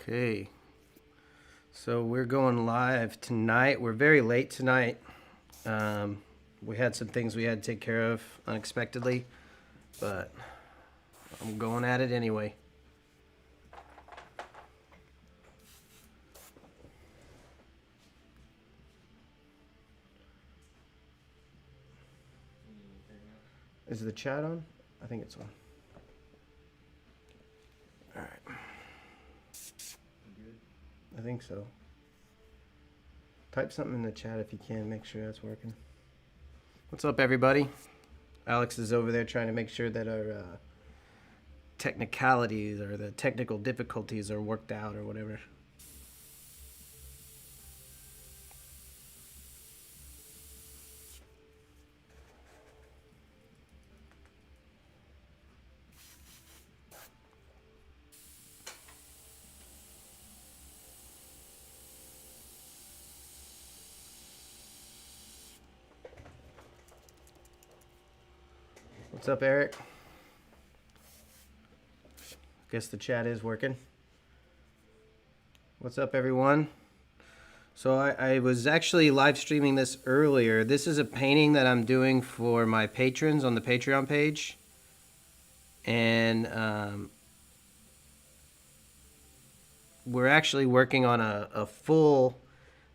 Okay, so we're going live tonight. We're very late tonight. We had some things we had to take care of unexpectedly, but I'm going at it anyway. Is the chat on? I think it's on. All right. I think so. Type something in the chat if you can. Make sure that's working. What's up, everybody? Alex is over there trying to make sure that our technicalities or the technical difficulties are worked out or whatever. What's up, Eric? Guess the chat is working. What's up, everyone? So I was actually live streaming this earlier. This is a painting that I'm doing for my patrons on the Patreon page. And we're actually working on a full,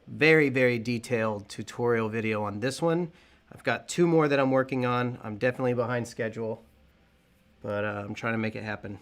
very, very detailed tutorial video on this one. I've got 2 more that I'm working on. I'm definitely behind schedule, but I'm trying to make it happen.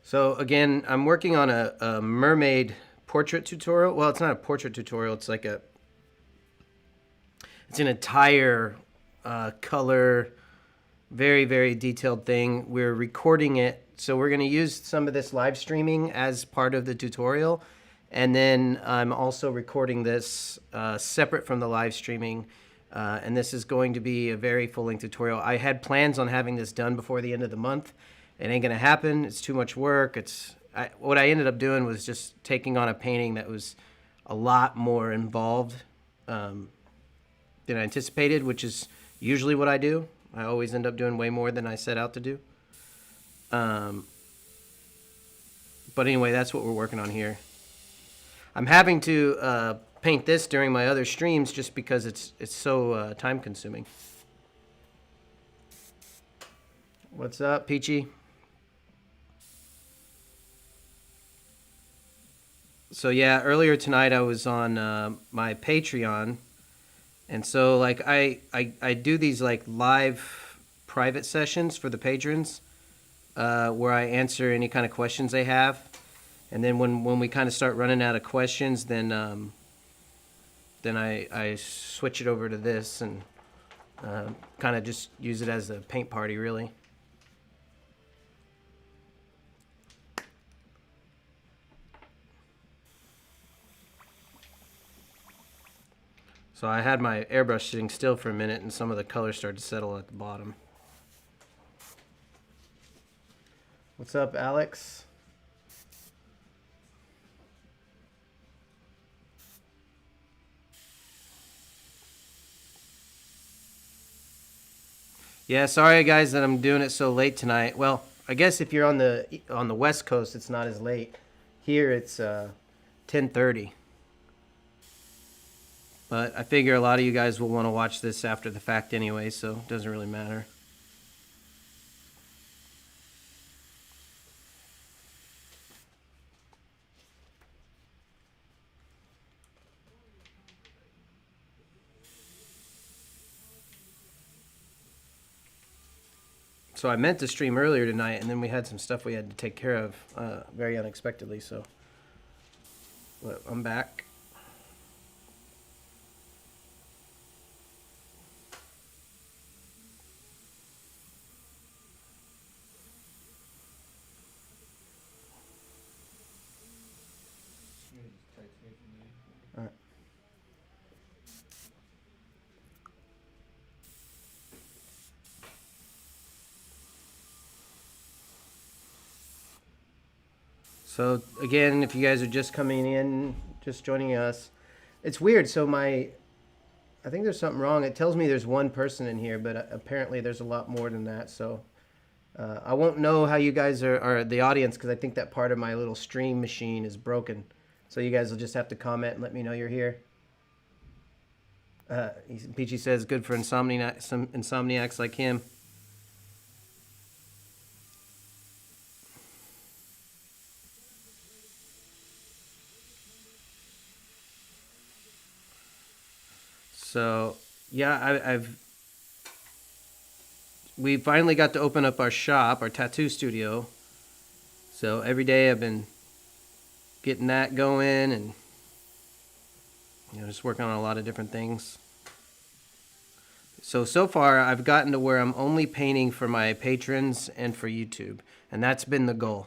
So again, I'm working on a mermaid portrait tutorial. Well, it's not a portrait tutorial. It's like it's an entire color, very, very detailed thing. We're recording it. So we're going to use some of this live streaming as part of the tutorial. And then I'm also recording this separate from the live streaming. And this is going to be a very full-length tutorial. I had plans on having this done before the end of the month. It ain't going to happen. It's too much work. What I ended up doing was just taking on a painting that was a lot more involved than I anticipated, which is usually what I do. I always end up doing way more than I set out to do. But anyway, that's what we're working on here. I'm having to paint this during my other streams just because it's so time consuming. What's up, Peachy? So yeah, earlier tonight I was on my Patreon, and so like I do these like live private sessions for the patrons where I answer any kind of questions they have, and then when we kind of start running out of questions, then I switch it over to this and kind of just use it as a paint party, really. So I had my airbrush sitting still for a minute, and some of the colors started to settle at the bottom. What's up, Alex? Yeah, sorry guys that I'm doing it so late tonight. Well, I guess if you're on the West Coast, it's not as late. Here it's 10:30. But I figure a lot of you guys will want to watch this after the fact anyway, so it doesn't really matter. So I meant to stream earlier tonight, and then we had some stuff we had to take care of very unexpectedly, so but I'm back. So again, if you guys are just coming in, just joining us, it's weird. So I think there's something wrong. It tells me there's one person in here, but apparently there's a lot more than that. So I won't know how you guys are the audience, because I think that part of my little stream machine is broken. So you guys will just have to comment and let me know you're here. Peachy says, good for some insomniacs like him. So yeah, we finally got to open up our shop, our tattoo studio. So every day I've been getting that going, and just working on a lot of different things. So far I've gotten to where I'm only painting for my patrons and for YouTube, and that's been the goal.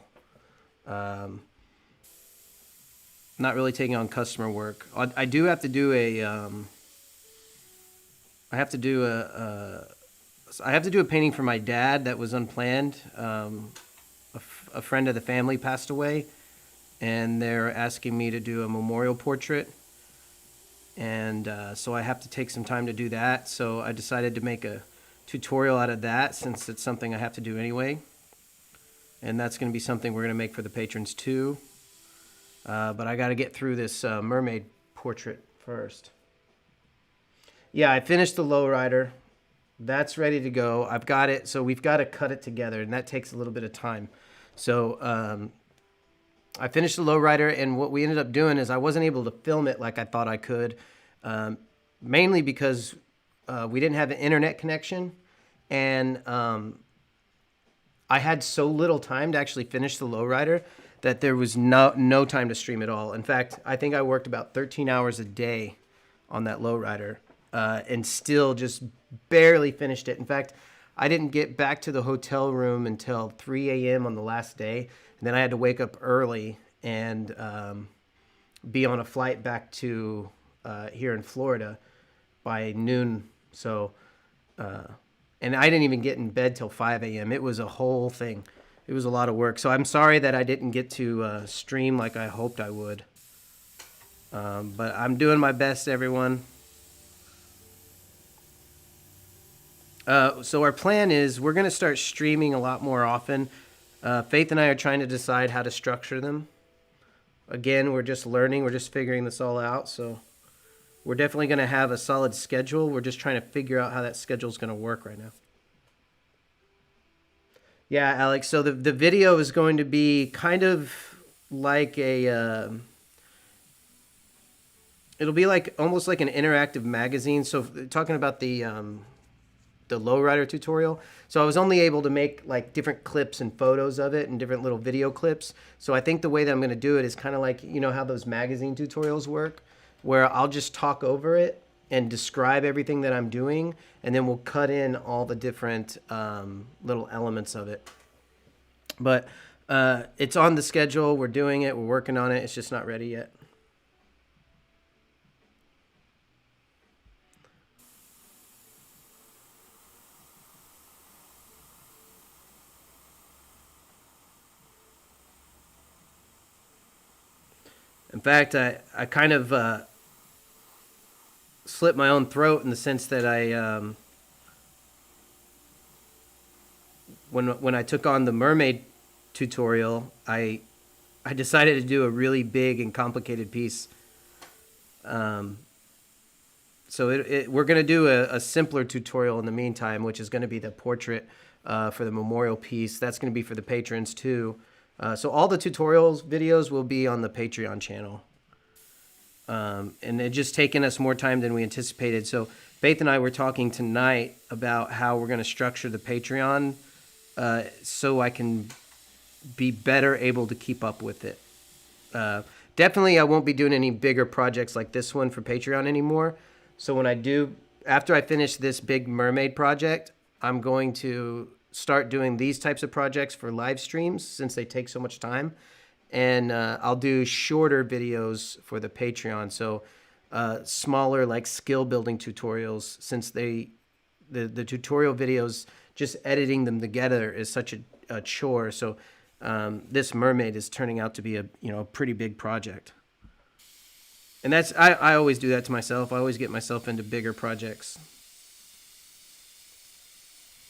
Not really taking on customer work. I do have to do I have to do a painting for my dad that was unplanned. A friend of the family passed away, and they're asking me to do a memorial portrait. And so I have to take some time to do that. So I decided to make a tutorial out of that, since it's something I have to do anyway. And that's going to be something we're going to make for the patrons too. But I got to get through this mermaid portrait first. Yeah, I finished the lowrider. That's ready to go. I've got it. So we've got to cut it together, and that takes a little bit of time. So I finished the lowrider, and what we ended up doing is I wasn't able to film it like I thought I could, mainly because we didn't have an internet connection, and I had so little time to actually finish the lowrider that there was no time to stream at all. In fact, I think I worked about 13 hours a day on that lowrider, and still just barely finished it. In fact, I didn't get back to the hotel room until 3 a.m. on the last day. And then I had to wake up early and be on a flight back to here in Florida by noon. So, and I didn't even get in bed till 5 a.m. It was a whole thing. It was a lot of work. So I'm sorry that I didn't get to stream like I hoped I would. But I'm doing my best, everyone. So our plan is we're going to start streaming a lot more often. Faith and I are trying to decide how to structure them. Again, we're just learning. We're just figuring this all out. So we're definitely going to have a solid schedule. We're just trying to figure out how that schedule is going to work right now. Yeah, Alex. So the video is going to be kind of like it'll be like almost like an interactive magazine. So talking about the lowrider tutorial. So I was only able to make like different clips and photos of it and different little video clips. So I think the way that I'm going to do it is kind of like, how those magazine tutorials work, where I'll just talk over it and describe everything that I'm doing, and then we'll cut in all the different little elements of it. But it's on the schedule. We're doing it. We're working on it. It's just not ready yet. In fact, I kind of slit my own throat in the sense that when I took on the Mermaid tutorial, I decided to do a really big and complicated piece. So we're going to do a simpler tutorial in the meantime, which is going to be the portrait for the memorial piece. That's going to be for the patrons too. So all the tutorials videos will be on the Patreon channel. And it just taken us more time than we anticipated. So Faith and I were talking tonight about how we're going to structure the Patreon so I can be better able to keep up with it. Definitely I won't be doing any bigger projects like this one for Patreon anymore. So after I finish this big Mermaid project, I'm going to start doing these types of projects for live streams since they take so much time. And I'll do shorter videos for the Patreon. So smaller like skill building tutorials, since the tutorial videos, just editing them together is such a chore. So this Mermaid is turning out to be a pretty big project. And that's I always do that to myself. I always get myself into bigger projects.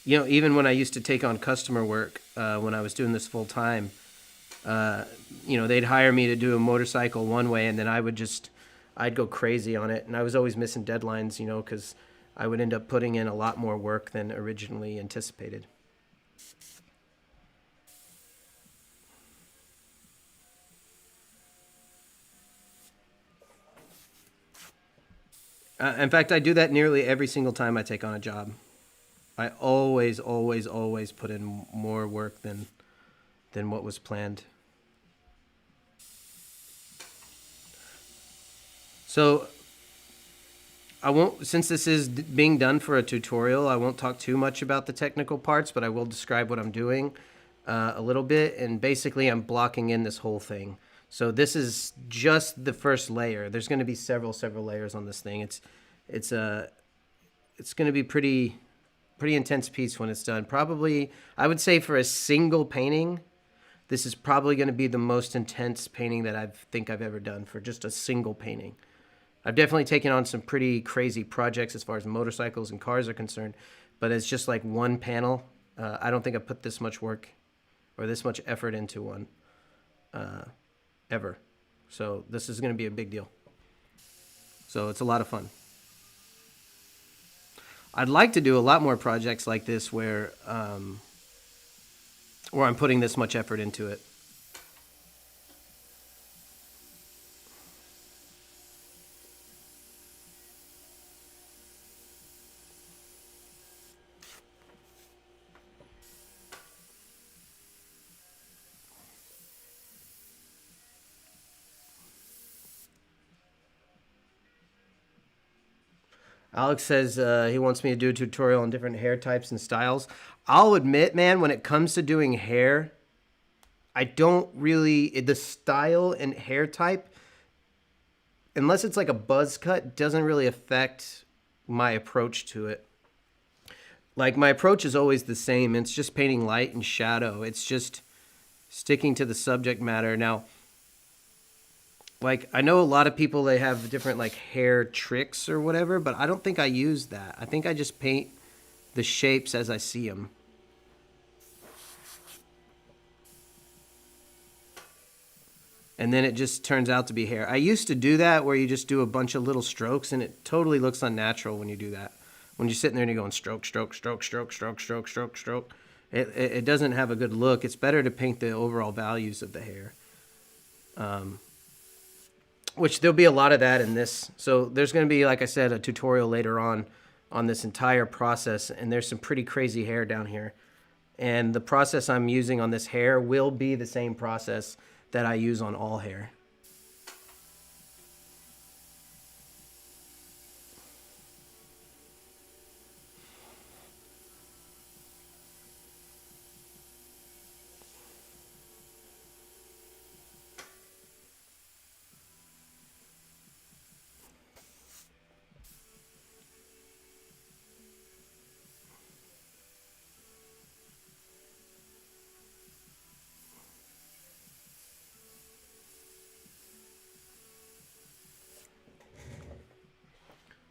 Even when I used to take on customer work, when I was doing this full time, they'd hire me to do a motorcycle one way, and then I'd go crazy on it. And I was always missing deadlines, because I would end up putting in a lot more work than originally anticipated. In fact, I do that nearly every single time I take on a job. I always, always, always put in more work than what was planned. So I won't, since this is being done for a tutorial, I won't talk too much about the technical parts, but I will describe what I'm doing a little bit. And basically, I'm blocking in this whole thing. So this is just the first layer. There's going to be several layers on this thing. It's going to be pretty intense piece when it's done. Probably, I would say for a single painting, this is probably going to be the most intense painting that I think I've ever done for just a single painting. I've definitely taken on some pretty crazy projects as far as motorcycles and cars are concerned, but it's just like one panel. I don't think I've put this much work or this much effort into one ever. So this is going to be a big deal. So it's a lot of fun. I'd like to do a lot more projects like this where I'm putting this much effort into it. Alex says he wants me to do a tutorial on different hair types and styles. I'll admit, man, when it comes to doing hair, I don't really, the style and hair type, unless it's like a buzz cut, doesn't really affect my approach to it. Like, my approach is always the same. It's just painting light and shadow. It's just sticking to the subject matter. Now, like, I know a lot of people, they have different, like, hair tricks or whatever, but I don't think I use that. I think I just paint the shapes as I see them. And then it just turns out to be hair. I used to do that where you just do a bunch of little strokes, and it totally looks unnatural when you do that. When you're sitting there and you're going stroke, stroke, stroke, stroke, stroke, stroke, stroke, stroke. It doesn't have a good look. It's better to paint the overall values of the hair. Which there'll be a lot of that in this. So there's going to be, like I said, a tutorial later on this entire process. And there's some pretty crazy hair down here. And the process I'm using on this hair will be the same process that I use on all hair.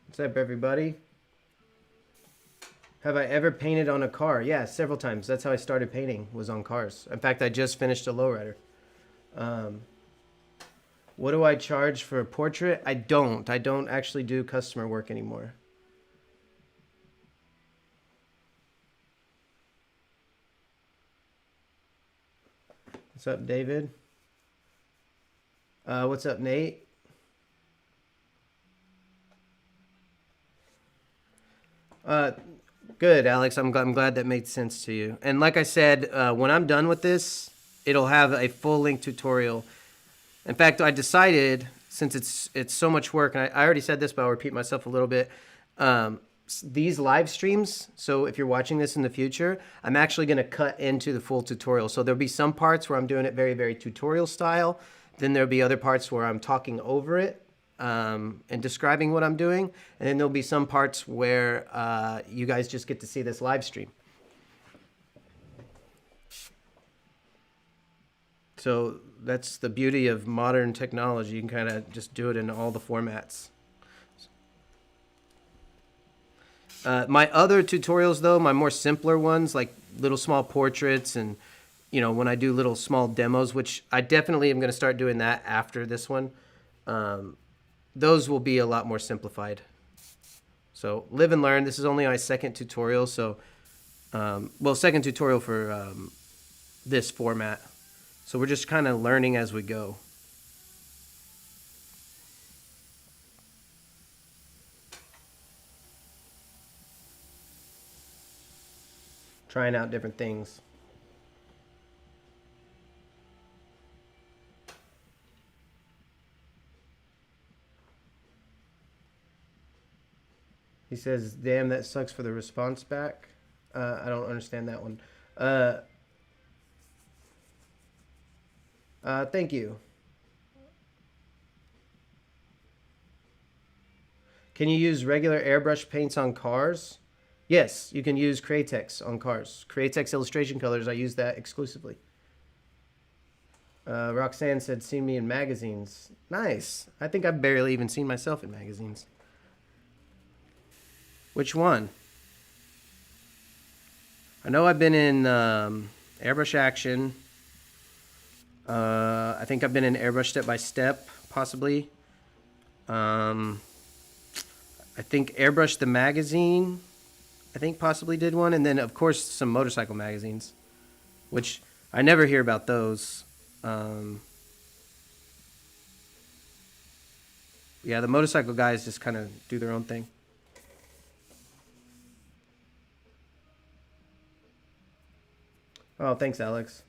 What's up, everybody? Have I ever painted on a car? Yeah, several times. That's how I started painting, was on cars. In fact, I just finished a lowrider. What do I charge for a portrait? I don't actually do customer work anymore. What's up, David? What's up, Nate? Good, Alex. I'm glad that made sense to you. And like I said, when I'm done with this, it'll have a full-length tutorial. In fact, I decided, since it's so much work, and I already said this, but I'll repeat myself a little bit. These live streams, so if you're watching this in the future, I'm actually going to cut into the full tutorial. So there'll be some parts where I'm doing it very, very tutorial style. Then there'll be other parts where I'm talking over it. And describing what I'm doing, and then there'll be some parts where you guys just get to see this live stream. So that's the beauty of modern technology. You can kind of just do it in all the formats. My other tutorials, though, my more simpler ones, like little small portraits and, when I do little small demos, which I definitely am going to start doing that after this one, those will be a lot more simplified. So live and learn. This is only my second tutorial. So, second tutorial for this format. So we're just kind of learning as we go. Trying out different things. He says, damn, that sucks for the response back. I don't understand that one. Thank you. Can you use regular airbrush paints on cars? Yes, you can use Createx on cars. Createx illustration colors, I use that exclusively. Roxanne said, see me in magazines. Nice. I think I've barely even seen myself in magazines. Which one? I know I've been in Airbrush Action. I think I've been in Airbrush Step by Step, possibly. I think Airbrush the magazine, I think possibly did one. And then, of course, some motorcycle magazines, which I never hear about those. Yeah, the motorcycle guys just kind of do their own thing. Oh, thanks, Alex.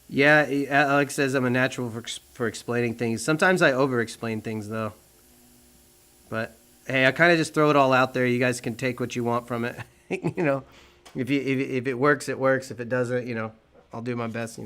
Yeah, Alex says I'm a natural for explaining things. Sometimes I over-explain things, though. But, hey, I kind of just throw it all out there. You guys can take what you want from it. If it works, it works. If it doesn't, I'll do my best,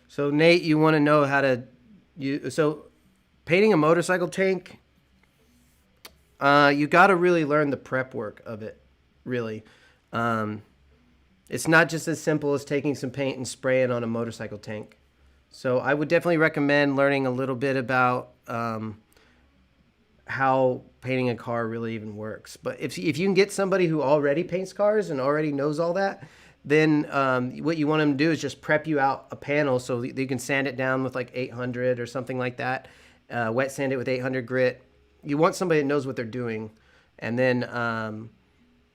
So Nate, you want to know how to so painting a motorcycle tank, you got to really learn the prep work of it, really. It's not just as simple as taking some paint and spraying on a motorcycle tank. So I would definitely recommend learning a little bit about how painting a car really even works. But if you can get somebody who already paints cars and already knows all that, then what you want them to do is just prep you out a panel so that you can sand it down with like 800 or something like that. Wet sand it with 800 grit. You want somebody that knows what they're doing, and then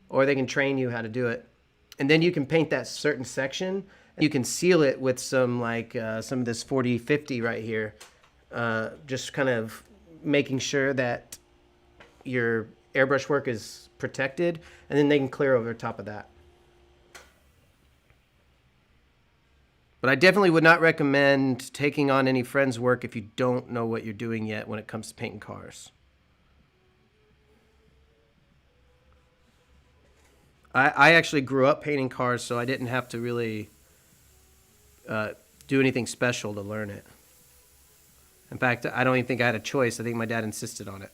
or they can train you how to do it. And then you can paint that certain section. You can seal it with some some of this 40-50 right here, just kind of making sure that your airbrush work is protected, and then they can clear over the top of that. But I definitely would not recommend taking on any friend's work if you don't know what you're doing yet when it comes to painting cars. I actually grew up painting cars, so I didn't have to really do anything special to learn it. In fact, I don't even think I had a choice. I think my dad insisted on it.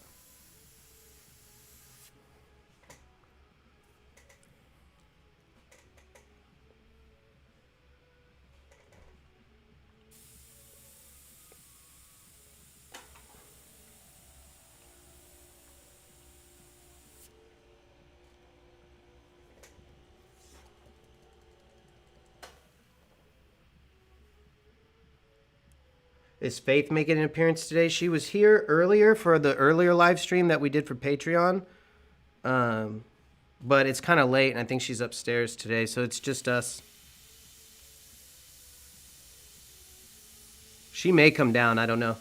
Is Faith making an appearance today? She was here earlier for the earlier live stream that we did for Patreon. But it's kind of late, and I think she's upstairs today, so it's just us. She may come down, I don't know.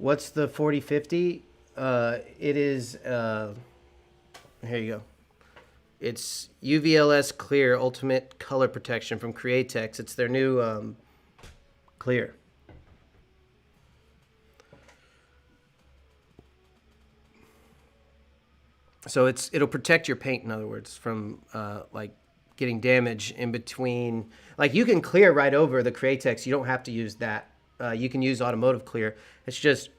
What's the 4050? It is, here you go. It's UVLS Clear Ultimate Color Protection from Createx. It's their new clear. So it'll protect your paint, in other words, from like getting damage in between. Like you can clear right over the Createx. You don't have to use that. You can use automotive clear. It's just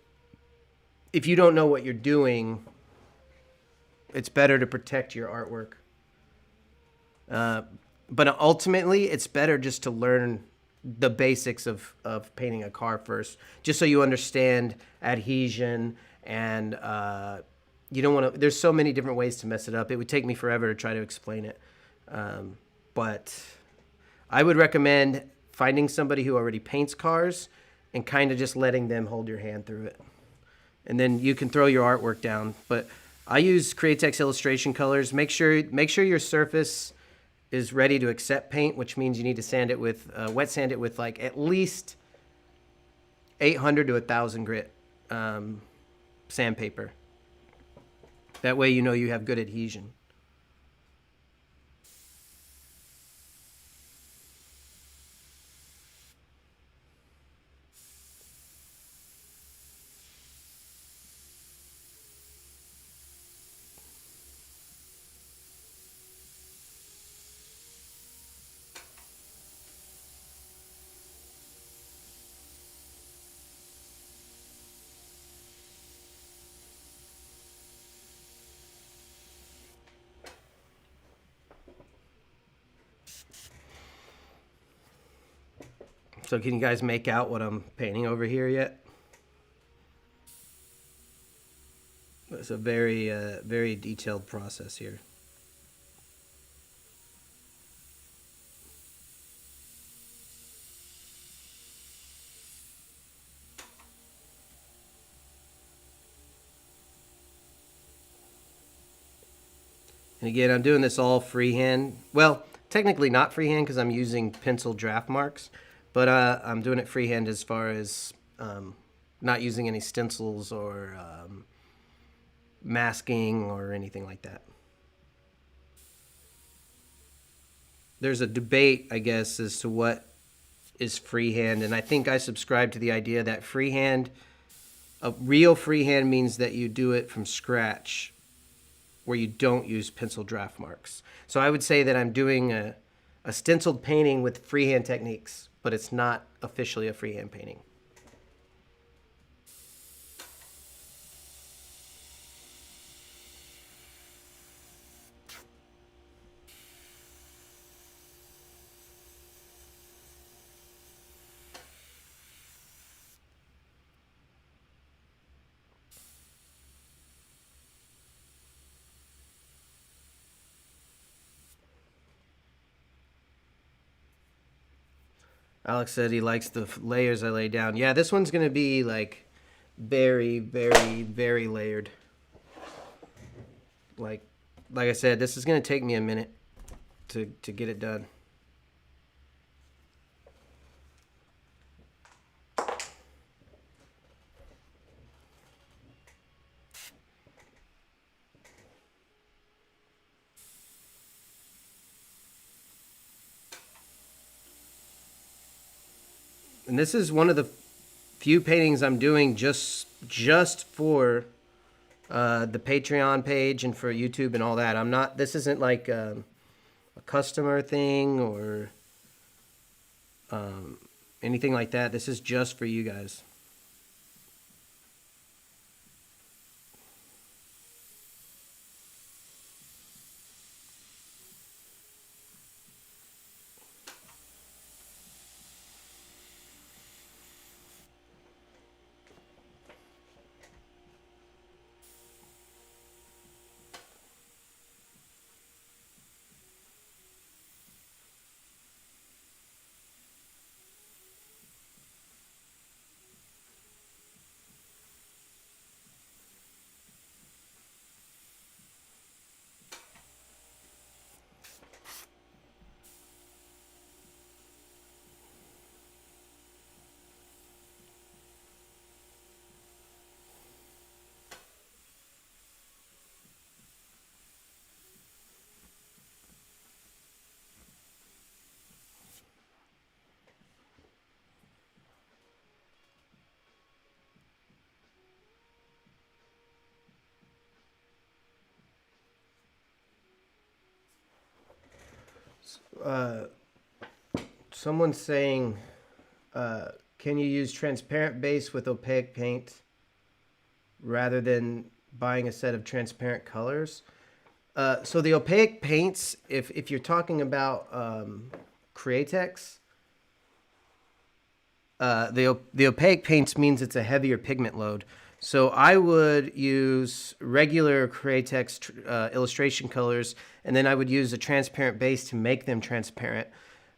if you don't know what you're doing, it's better to protect your artwork. But ultimately, it's better just to learn the basics of painting a car first, just so you understand adhesion and you don't want to. There's so many different ways to mess it up. It would take me forever to try to explain it, but I would recommend finding somebody who already paints cars and kind of just letting them hold your hand through it, and then you can throw your artwork down. But I use Createx illustration colors. Make sure your surface is ready to accept paint, which means you need to sand it with wet sand it with like at least 800 to 1,000 grit sandpaper. That way you know you have good adhesion. So can you guys make out what I'm painting over here yet? It's a very, very detailed process here. And again, I'm doing this all freehand. Well, technically not freehand because I'm using pencil draft marks, but I'm doing it freehand as far as not using any stencils or masking or anything like that. There's a debate, I guess, as to what is freehand, and I think I subscribe to the idea that a real freehand means that you do it from scratch, where you don't use pencil draft marks. So I would say that I'm doing a stenciled painting with freehand techniques, but it's not officially a freehand painting. Alex said he likes the layers I lay down. Yeah, this one's going to be like very, very, very layered. Like I said, this is going to take me a minute to get it done. And this is one of the few paintings I'm doing just for the Patreon page and for YouTube and all that. I'm not. This isn't like a customer thing or anything like that. This is just for you guys. Someone's saying, can you use transparent base with opaque paint rather than buying a set of transparent colors? So the opaque paints, if you're talking about Createx, the opaque paints means it's a heavier pigment load. So I would use regular Createx illustration colors, and then I would use a transparent base to make them transparent.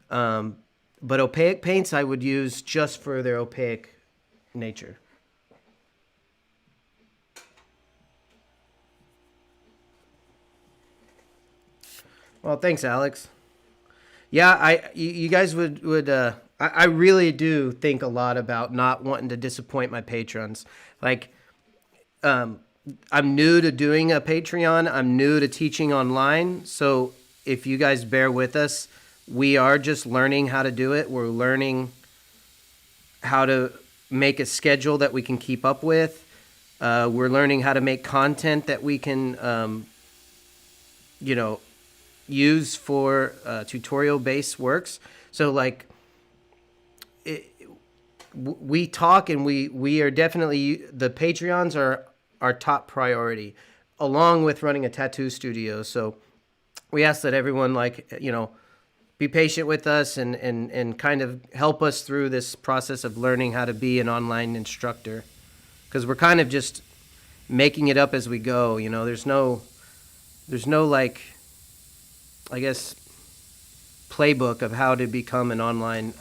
But opaque paints I would use just for their opaque nature. Well, thanks, Alex. Yeah, you guys would I really do think a lot about not wanting to disappoint my patrons. Like, I'm new to doing a Patreon. I'm new to teaching online. So if you guys bear with us, we are just learning how to do it. We're learning how to make a schedule that we can keep up with. We're learning how to make content that we can, use for tutorial-based works. So, like, we talk, and we are definitely, the Patreons are our top priority, along with running a tattoo studio. So we ask that everyone, be patient with us and kind of help us through this process of learning how to be an online instructor, because we're kind of just making it up as we go. There's no like, I guess, playbook of how to become an online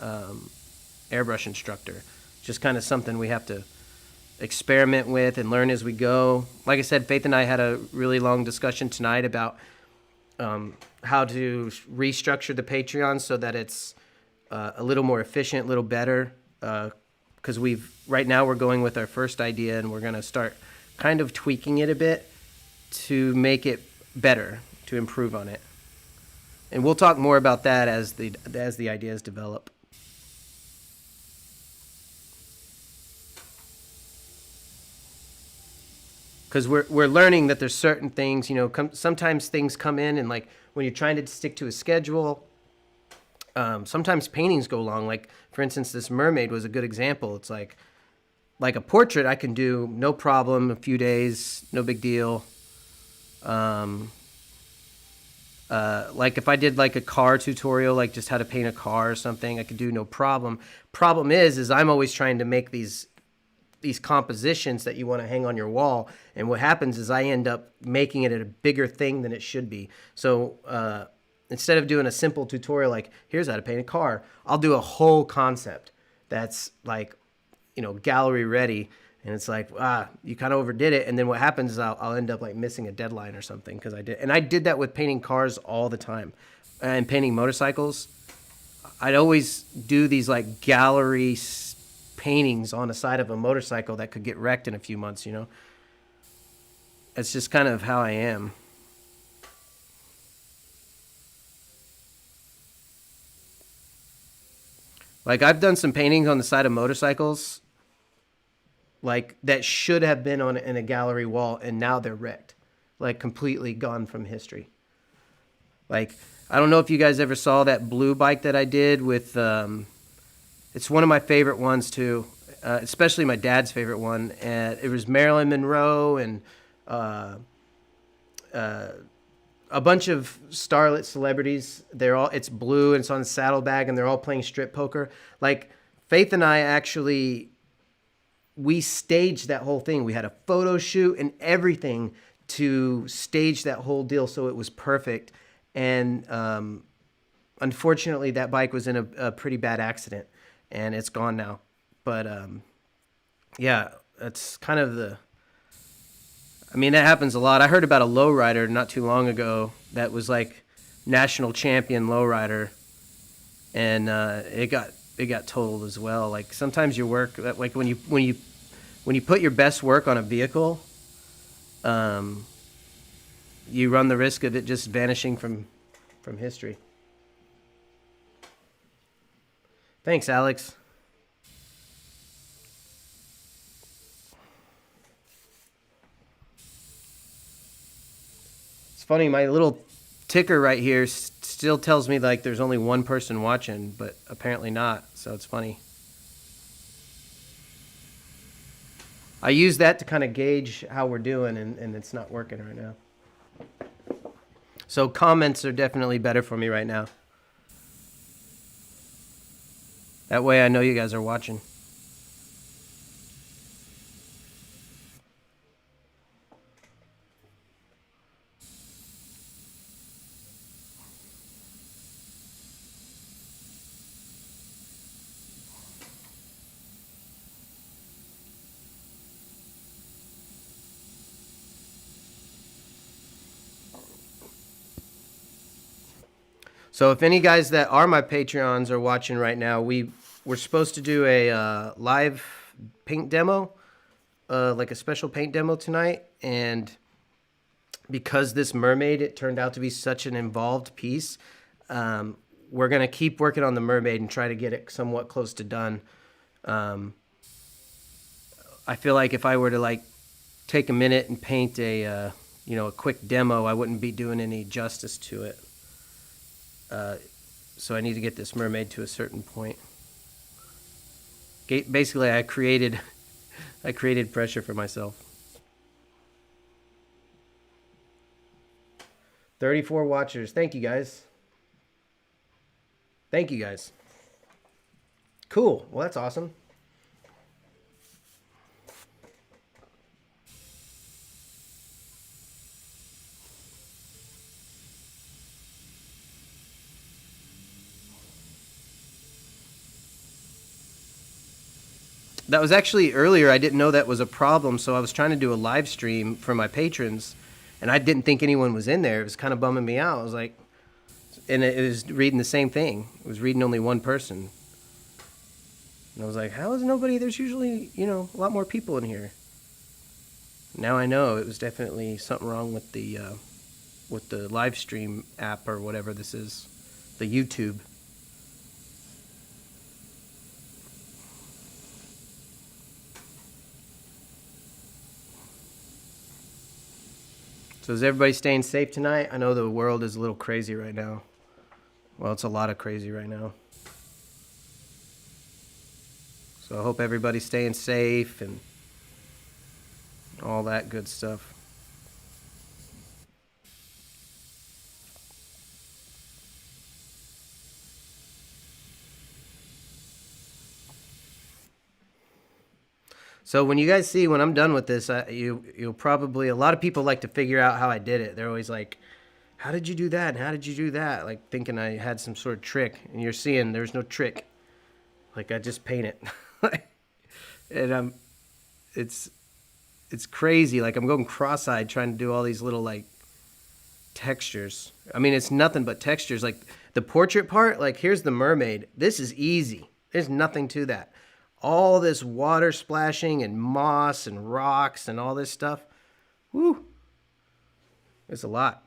airbrush instructor. Just kind of something we have to experiment with and learn as we go. Like I said, Faith and I had a really long discussion tonight about how to restructure the Patreon so that it's a little more efficient, a little better. Because right now we're going with our first idea, and we're going to start kind of tweaking it a bit to make it better, to improve on it. And we'll talk more about that as the ideas develop. Because we're learning that there's certain things, sometimes things come in, and like when you're trying to stick to a schedule, sometimes paintings go long. Like, for instance, this Mermaid was a good example. It's like a portrait I can do no problem, a few days, no big deal. Like if I did like a car tutorial, like just how to paint a car or something, I could do no problem. Problem is I'm always trying to make these compositions that you want to hang on your wall, and what happens is I end up making it a bigger thing than it should be. So instead of doing a simple tutorial like here's how to paint a car, I'll do a whole concept that's like, gallery ready, and it's like, you kind of overdid it, and then what happens is I'll end up like missing a deadline or something because I did that with painting cars all the time, and painting motorcycles. I'd always do these like gallery paintings on the side of a motorcycle that could get wrecked in a few months. It's just kind of how I am. Like, I've done some paintings on the side of motorcycles like that should have been in a gallery wall, and now they're wrecked, like completely gone from history. Like, I don't know if you guys ever saw that blue bike that I did with it's one of my favorite ones too, especially my dad's favorite one. And it was Marilyn Monroe and a bunch of starlet celebrities. It's blue and it's on a saddlebag, and they're all playing strip poker. Like, Faith and I actually, we staged that whole thing. We had a photo shoot and everything to stage that whole deal so it was perfect. And unfortunately, that bike was in a pretty bad accident, and it's gone now. But yeah, that's kind of that happens a lot. I heard about a lowrider not too long ago that was like national champion lowrider, and it got totaled as well. Like, sometimes your work, like when you put your best work on a vehicle, you run the risk of it just vanishing from history. Thanks, Alex. It's funny, my little ticker right here still tells me like there's only one person watching, but apparently not, so it's funny. I use that to kind of gauge how we're doing, and it's not working right now. So comments are definitely better for me right now. That way I know you guys are watching. So if any guys that are my Patreons are watching right now, we're supposed to do a live paint demo, like a special paint demo tonight. And because this mermaid, it turned out to be such an involved piece, we're going to keep working on the mermaid and try to get it somewhat close to done. I feel like if I were to like take a minute and paint a quick demo, I wouldn't be doing any justice to it. So I need to get this mermaid to a certain point. Basically, I created pressure for myself. 34 watchers. Thank you, guys. Thank you, guys. Cool. Well, that's awesome. That was actually earlier. I didn't know that was a problem, so I was trying to do a live stream for my patrons, and I didn't think anyone was in there. It was kind of bumming me out. I was like, and it was reading the same thing. It was reading only one person. And I was like, how is nobody? There's usually, a lot more people in here. Now I know it was definitely something wrong with the live stream app or whatever this is, the YouTube. So is everybody staying safe tonight? I know the world is a little crazy right now. Well, it's a lot of crazy right now. So I hope everybody's staying safe and all that good stuff. So when you guys see when I'm done with this, you'll probably, a lot of people like to figure out how I did it. They're always like, how did you do that? And how did you do that? Like thinking I had some sort of trick. And you're seeing there's no trick. Like I just paint it. And it's crazy. Like I'm going cross-eyed trying to do all these little like textures. I mean, it's nothing but textures. Like the portrait part, like here's the mermaid. This is easy. There's nothing to that. All this water splashing and moss and rocks and all this stuff. Woo. It's a lot.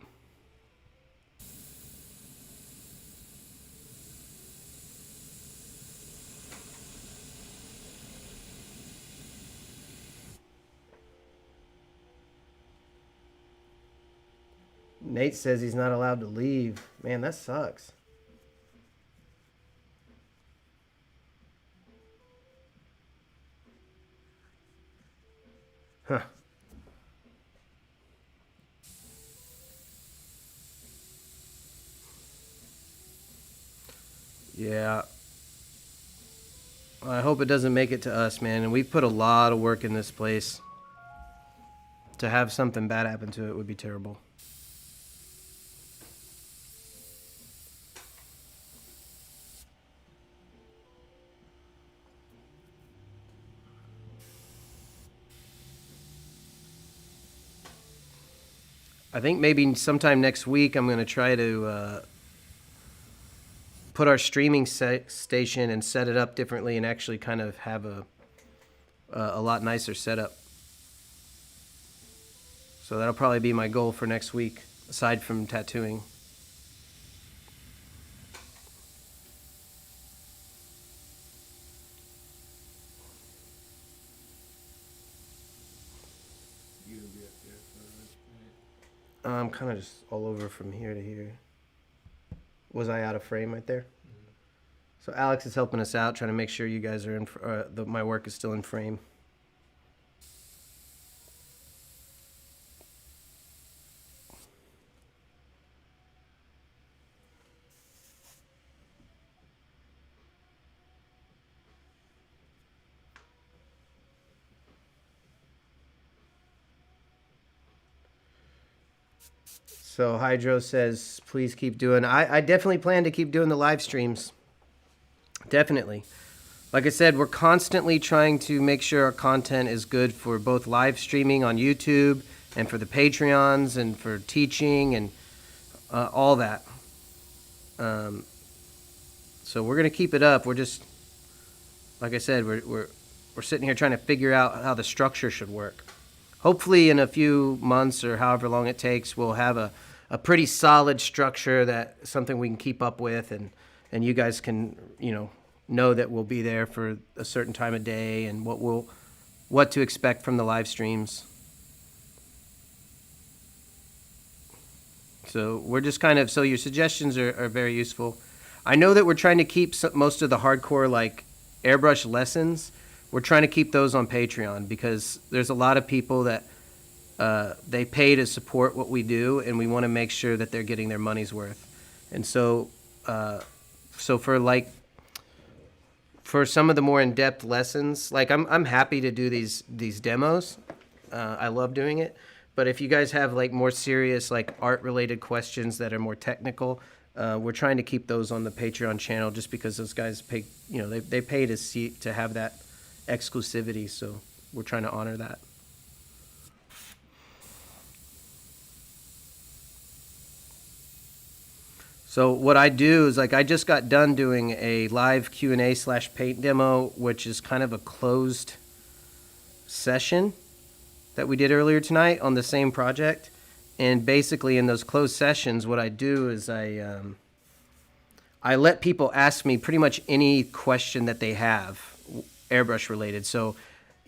Nate says he's not allowed to leave. Man, that sucks. Huh. Yeah. I hope it doesn't make it to us, man. And we've put a lot of work in this place. To have something bad happen to it would be terrible. I think maybe sometime next week I'm going to try to put our streaming station and set it up differently and actually kind of have a lot nicer setup. So that'll probably be my goal for next week, aside from tattooing. I'm kind of just all over from here to here. Was I out of frame right there? So Alex is helping us out, trying to make sure you guys are in. My work is still in frame. So Hydro says, please keep doing. I definitely plan to keep doing the live streams. Definitely. Like I said, we're constantly trying to make sure our content is good for both live streaming on YouTube and for the Patreons and for teaching and all that. So we're going to keep it up. We're just, like I said, we're sitting here trying to figure out how the structure should work. Hopefully in a few months or however long it takes, we'll have a pretty solid structure, that something we can keep up with, and you guys can, know that we'll be there for a certain time of day and what to expect from the live streams. So we're just so your suggestions are very useful. I know that we're trying to keep most of the hardcore, like airbrush lessons, we're trying to keep those on Patreon, because there's a lot of people that they pay to support what we do, and we want to make sure that they're getting their money's worth. And so for some of the more in-depth lessons, like I'm happy to do these demos. I love doing it. But if you guys have like more serious, like art-related questions that are more technical, we're trying to keep those on the Patreon channel, just because those guys pay, they pay to have that exclusivity. So we're trying to honor that. So what I do is, like, I just got done doing a live Q&A/paint demo, which is kind of a closed session that we did earlier tonight on the same project. And basically in those closed sessions, what I do is I let people ask me pretty much any question that they have, airbrush related. So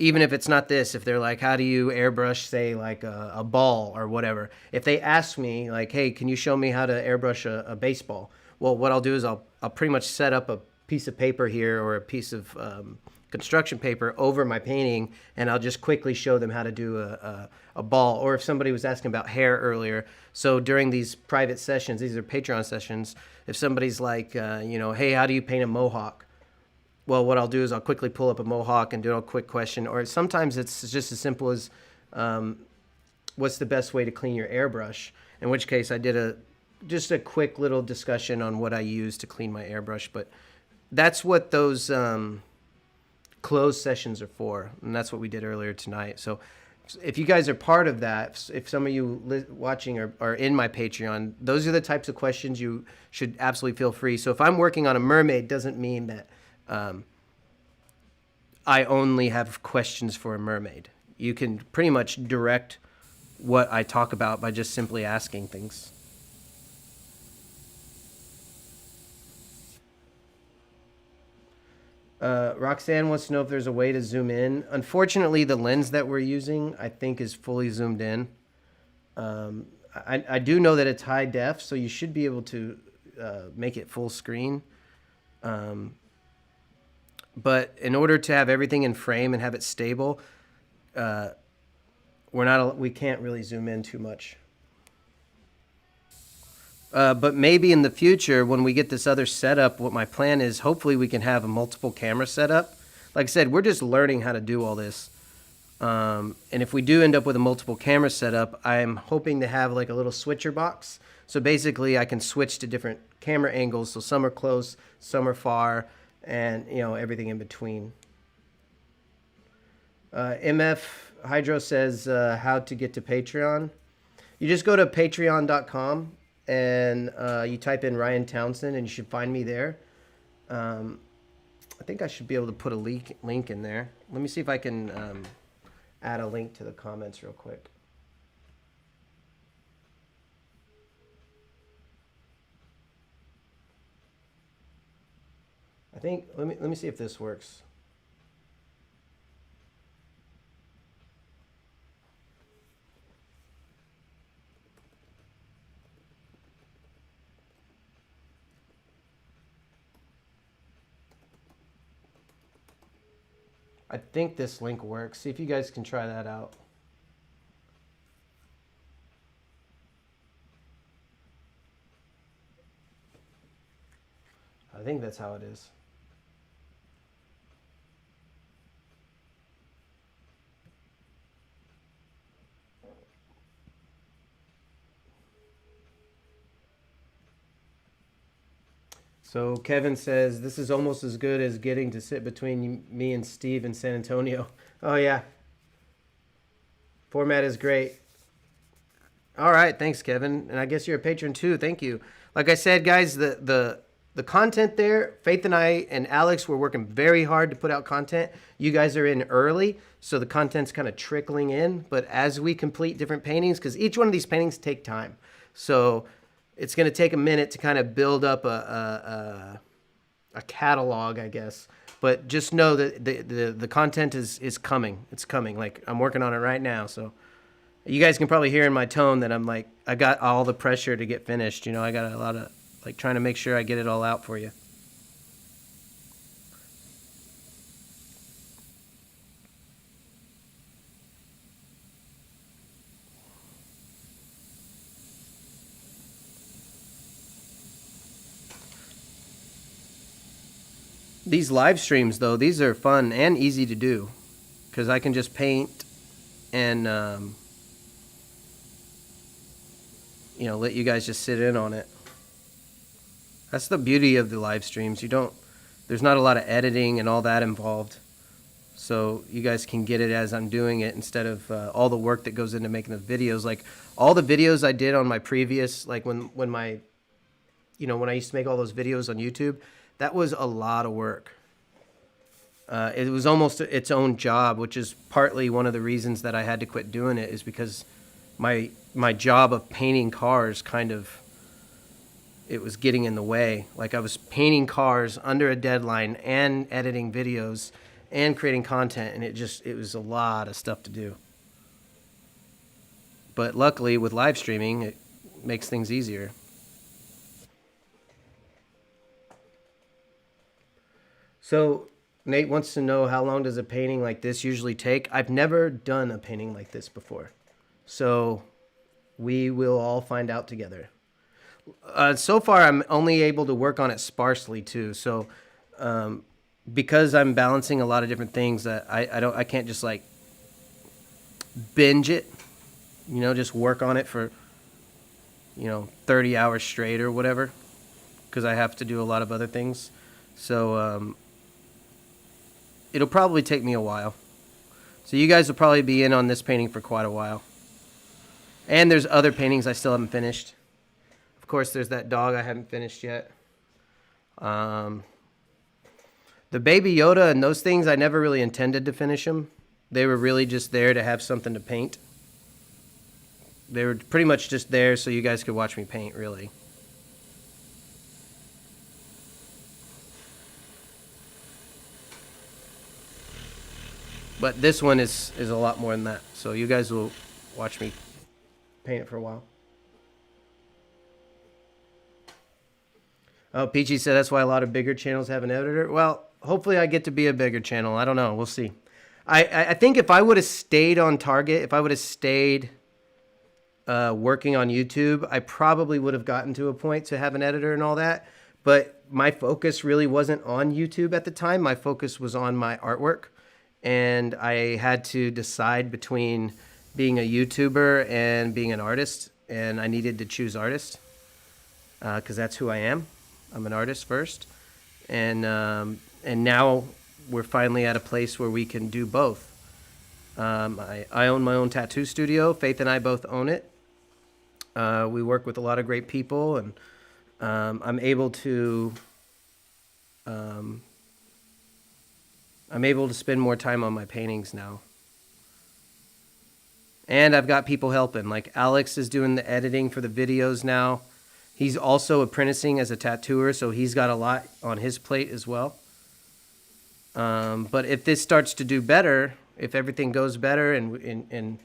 even if it's not this, if they're like, how do you airbrush, say, like a ball or whatever, if they ask me, like, hey, can you show me how to airbrush a baseball? Well, what I'll do is I'll pretty much set up a piece of paper here, or a piece of construction paper over my painting, and I'll just quickly show them how to do a ball. Or if somebody was asking about hair earlier, so during these private sessions, these are Patreon sessions, if somebody's like, hey, how do you paint a mohawk? Well, what I'll do is I'll quickly pull up a mohawk and do a quick question. Or sometimes it's just as simple as, what's the best way to clean your airbrush? In which case I did just a quick little discussion on what I use to clean my airbrush. But that's what those closed sessions are for, and that's what we did earlier tonight. So if you guys are part of that, if some of you watching are in my Patreon, those are the types of questions you should absolutely feel free. So if I'm working on a mermaid, doesn't mean that I only have questions for a mermaid. You can pretty much direct what I talk about by just simply asking things. Roxanne wants to know if there's a way to zoom in. Unfortunately, the lens that we're using, I think, is fully zoomed in. I do know that it's high def, so you should be able to make it full screen. But in order to have everything in frame and have it stable, we can't really zoom in too much. But maybe in the future, when we get this other setup, what my plan is, hopefully we can have a multiple camera setup. Like I said, we're just learning how to do all this. And if we do end up with a multiple camera setup, I'm hoping to have like a little switcher box. So basically I can switch to different camera angles. So some are close, some are far, and everything in between. MF Hydro says how to get to Patreon. You just go to patreon.com and you type in Ryan Townsend, and you should find me there. I think I should be able to put a link in there. Let me see if I can add a link to the comments real quick. I think, let me see if this works. I think this link works. See if you guys can try that out. I think that's how it is. So Kevin says, this is almost as good as getting to sit between me and Steve in San Antonio. Oh, yeah. Format is great. All right. Thanks, Kevin. And I guess you're a patron, too. Thank you. Like I said, guys, the content there, Faith and I and Alex were working very hard to put out content. You guys are in early, so the content's kind of trickling in. But as we complete different paintings, because each one of these paintings take time. So it's going to take a minute to kind of build up a catalog, I guess. But just know that the content is coming. It's coming. Like, I'm working on it right now. So you guys can probably hear in my tone that I'm like, I got all the pressure to get finished. You know, I got a lot of, like, trying to make sure I get it all out for you. These live streams, though, these are fun and easy to do because I can just paint and, you know, let you guys just sit in on it. That's the beauty of the live streams. There's not a lot of editing and all that involved. So you guys can get it as I'm doing it instead of all the work that goes into making the videos. Like all the videos I did on my previous, like when I used to make all those videos on YouTube, that was a lot of work. It was almost its own job, which is partly one of the reasons that I had to quit doing it, is because my job of painting cars it was getting in the way. Like I was painting cars under a deadline and editing videos and creating content, and it was a lot of stuff to do. But luckily with live streaming, it makes things easier. So Nate wants to know, how long does a painting like this usually take? I've never done a painting like this before. So we will all find out together. So far, I'm only able to work on it sparsely too. So because I'm balancing a lot of different things, I can't just like binge it, you know, just work on it for, 30 hours straight or whatever, because I have to do a lot of other things. So it'll probably take me a while. So you guys will probably be in on this painting for quite a while. And there's other paintings I still haven't finished. Of course, there's that dog I haven't finished yet. The Baby Yoda and those things, I never really intended to finish them. They were really just there to have something to paint. They were pretty much just there so you guys could watch me paint, really. But this one is a lot more than that. So you guys will watch me paint it for a while. Oh, Peachy said that's why a lot of bigger channels have an editor. Well, hopefully I get to be a bigger channel. I don't know. We'll see. I think if I would have stayed on target, if I would have stayed working on YouTube, I probably would have gotten to a point to have an editor and all that. But my focus really wasn't on YouTube at the time. My focus was on my artwork. And I had to decide between being a YouTuber and being an artist. And I needed to choose artist because that's who I am. I'm an artist first. And now we're finally at a place where we can do both. I own my own tattoo studio. Faith and I both own it. We work with a lot of great people, and I'm able to spend more time on my paintings now. And I've got people helping. Like Alex is doing the editing for the videos now. He's also apprenticing as a tattooer, so he's got a lot on his plate as well. But if this starts to do better, if everything goes better and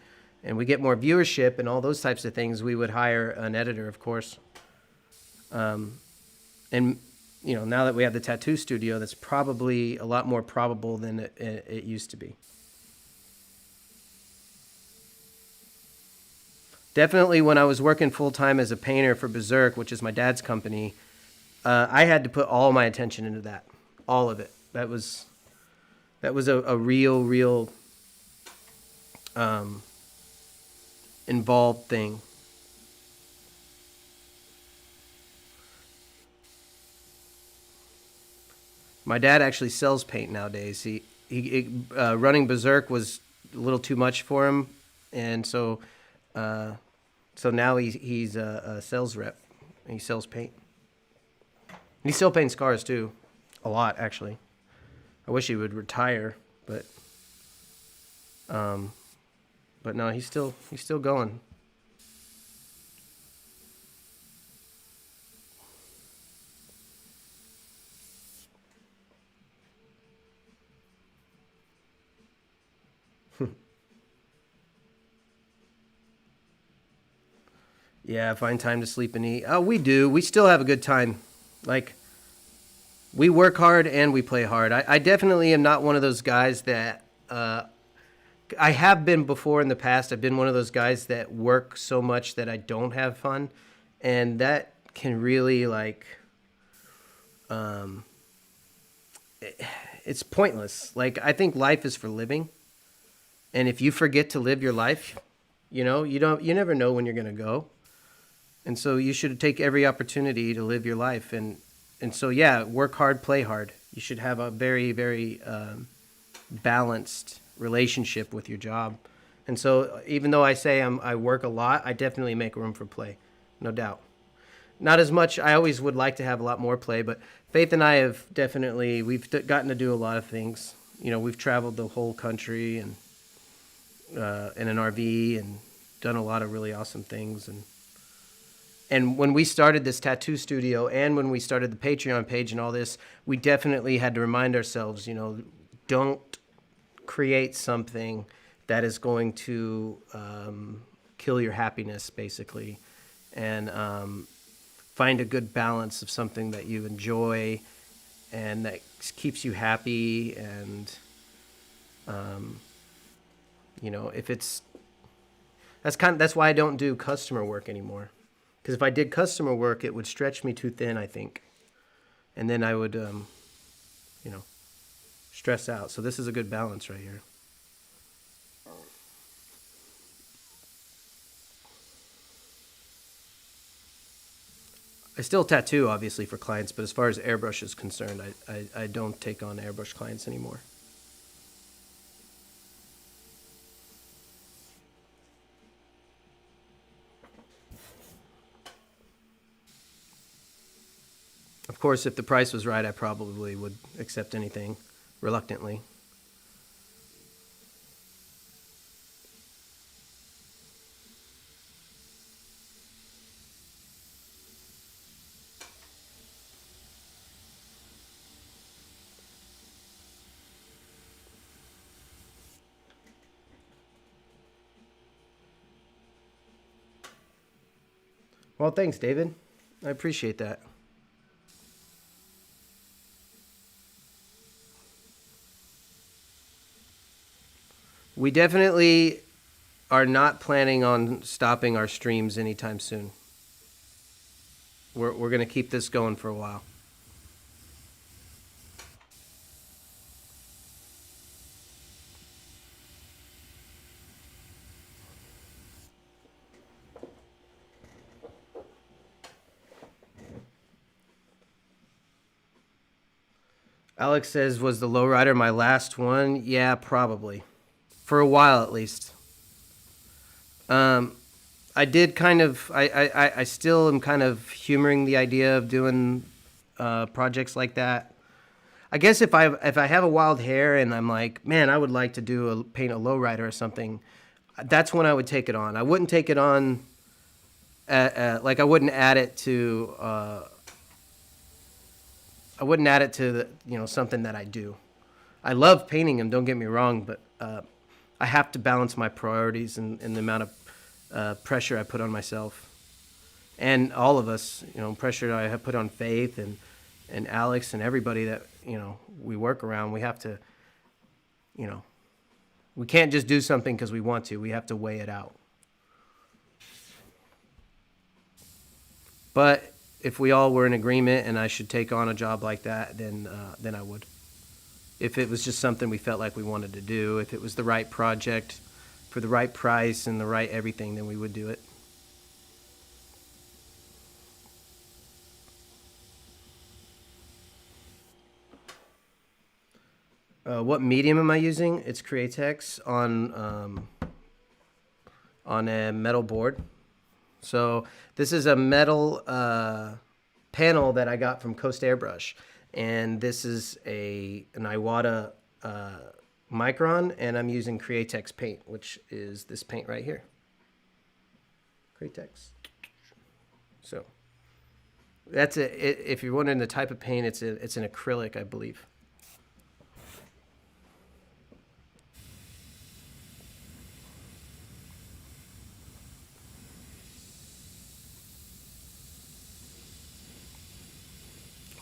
we get more viewership and all those types of things, we would hire an editor, of course. And now that we have the tattoo studio, that's probably a lot more probable than it used to be. Definitely when I was working full-time as a painter for Berserk, which is my dad's company, I had to put all my attention into that. All of it. That was a real involved thing. My dad actually sells paint nowadays. He running Berserk was a little too much for him, and so now he's a sales rep. He sells paint. And he still paints cars too, a lot actually. I wish he would retire, but no, he's still going. Yeah, find time to sleep and eat. Oh, we do. We still have a good time. Like, we work hard and we play hard. I definitely am not one of those guys that I have been before in the past. I've been one of those guys that work so much that I don't have fun, and that can really it's pointless. Like, I think life is for living, and if you forget to live your life, you never know when you're gonna go. And so you should take every opportunity to live your life. And so, yeah, work hard, play hard. You should have a very, very balanced relationship with your job. And so even though I say I work a lot, I definitely make room for play, no doubt. Not as much. I always would like to have a lot more play, but Faith and I have we've gotten to do a lot of things. We've traveled the whole country and in an RV and done a lot of really awesome things. And when we started this tattoo studio and when we started the Patreon page and all this, we definitely had to remind ourselves, don't create something that is going to kill your happiness, basically. And find a good balance of something that you enjoy and that keeps you happy. And, if it's... That's why I don't do customer work anymore. Because if I did customer work, it would stretch me too thin, I think. And then I would, stress out. So this is a good balance right here. I still tattoo, obviously, for clients, but as far as airbrush is concerned, I don't take on airbrush clients anymore. Of course, if the price was right, I probably would accept anything reluctantly. Well, thanks, David. I appreciate that. We definitely are not planning on stopping our streams anytime soon. We're going to keep this going for a while. Alex says, was the lowrider my last one? Yeah, probably. For a while, at least. I did kind of... I still am kind of humoring the idea of doing projects like that. I guess if I have a wild hair and I'm like, man, I would like to paint a lowrider or something, that's when I would take it on. I wouldn't take it on... like, I wouldn't add it to... I wouldn't add it to something that I do. I love painting them, don't get me wrong, but I have to balance my priorities and the amount of pressure I put on myself. And all of us, pressure I have put on Faith and and Alex and everybody that, you know, we work around, we have to, you know, we can't just do something because we want to. We have to weigh it out. But if we all were in agreement and I should take on a job like that, then I would. If it was just something we felt like we wanted to do, if it was the right project for the right price and the right everything, then we would do it. What medium am I using? It's Createx on a metal board. So this is a metal panel that I got from Coast Airbrush, and this is an Iwata micron, and I'm using Createx paint, which is this paint right here. Createx. So that's it. If you're wondering the type of paint, it's an acrylic, I believe.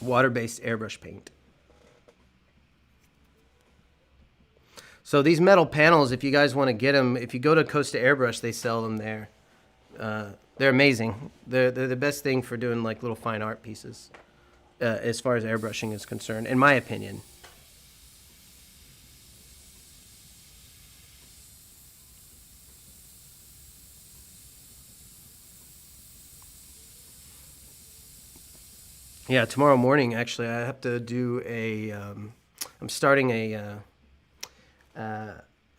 Water-based airbrush paint. So these metal panels, if you guys want to get them, if you go to Costa Airbrush, they sell them there. They're amazing. They're the best thing for doing like little fine art pieces, as far as airbrushing is concerned, in my opinion. Yeah, tomorrow morning, actually, I have to do I'm starting a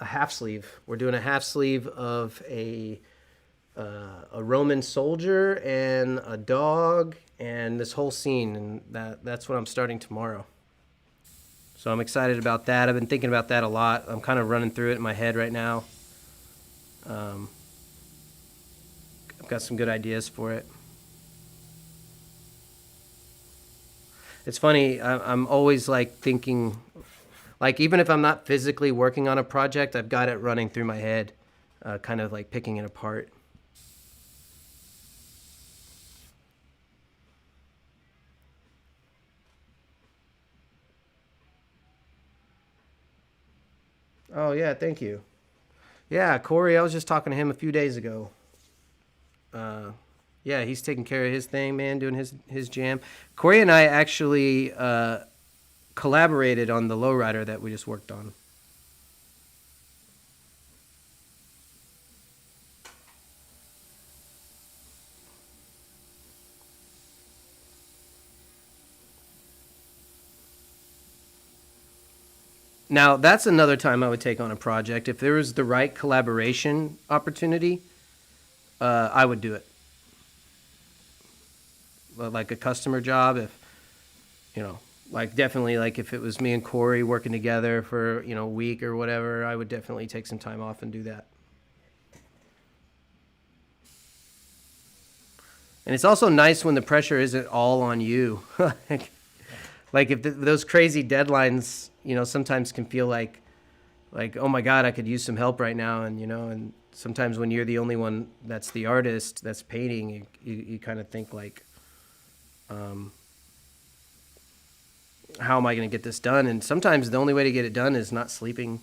half sleeve. We're doing a half sleeve of a Roman soldier and a dog and this whole scene, and that's what I'm starting tomorrow. So I'm excited about that. I've been thinking about that a lot. I'm kind of running through it in my head right now. I've got some good ideas for it. It's funny, I'm always like thinking, like even if I'm not physically working on a project, I've got it running through my head, kind of like picking it apart. Oh yeah, thank you. Yeah, Corey, I was just talking to him a few days ago. Yeah, he's taking care of his thing, man, doing his jam. Corey and I actually collaborated on the lowrider that we just worked on. Now, that's another time I would take on a project. If there was the right collaboration opportunity, I would do it. Like a customer job, if, you know, like definitely like if it was me and Corey working together for, you know, a week or whatever, I would definitely take some time off and do that. And it's also nice when the pressure isn't all on you. Like if those crazy deadlines, you know, sometimes can feel like oh my god, I could use some help right now, and you know, and sometimes when you're the only one that's the artist that's painting, you kind of think like, how am I going to get this done? And sometimes the only way to get it done is not sleeping,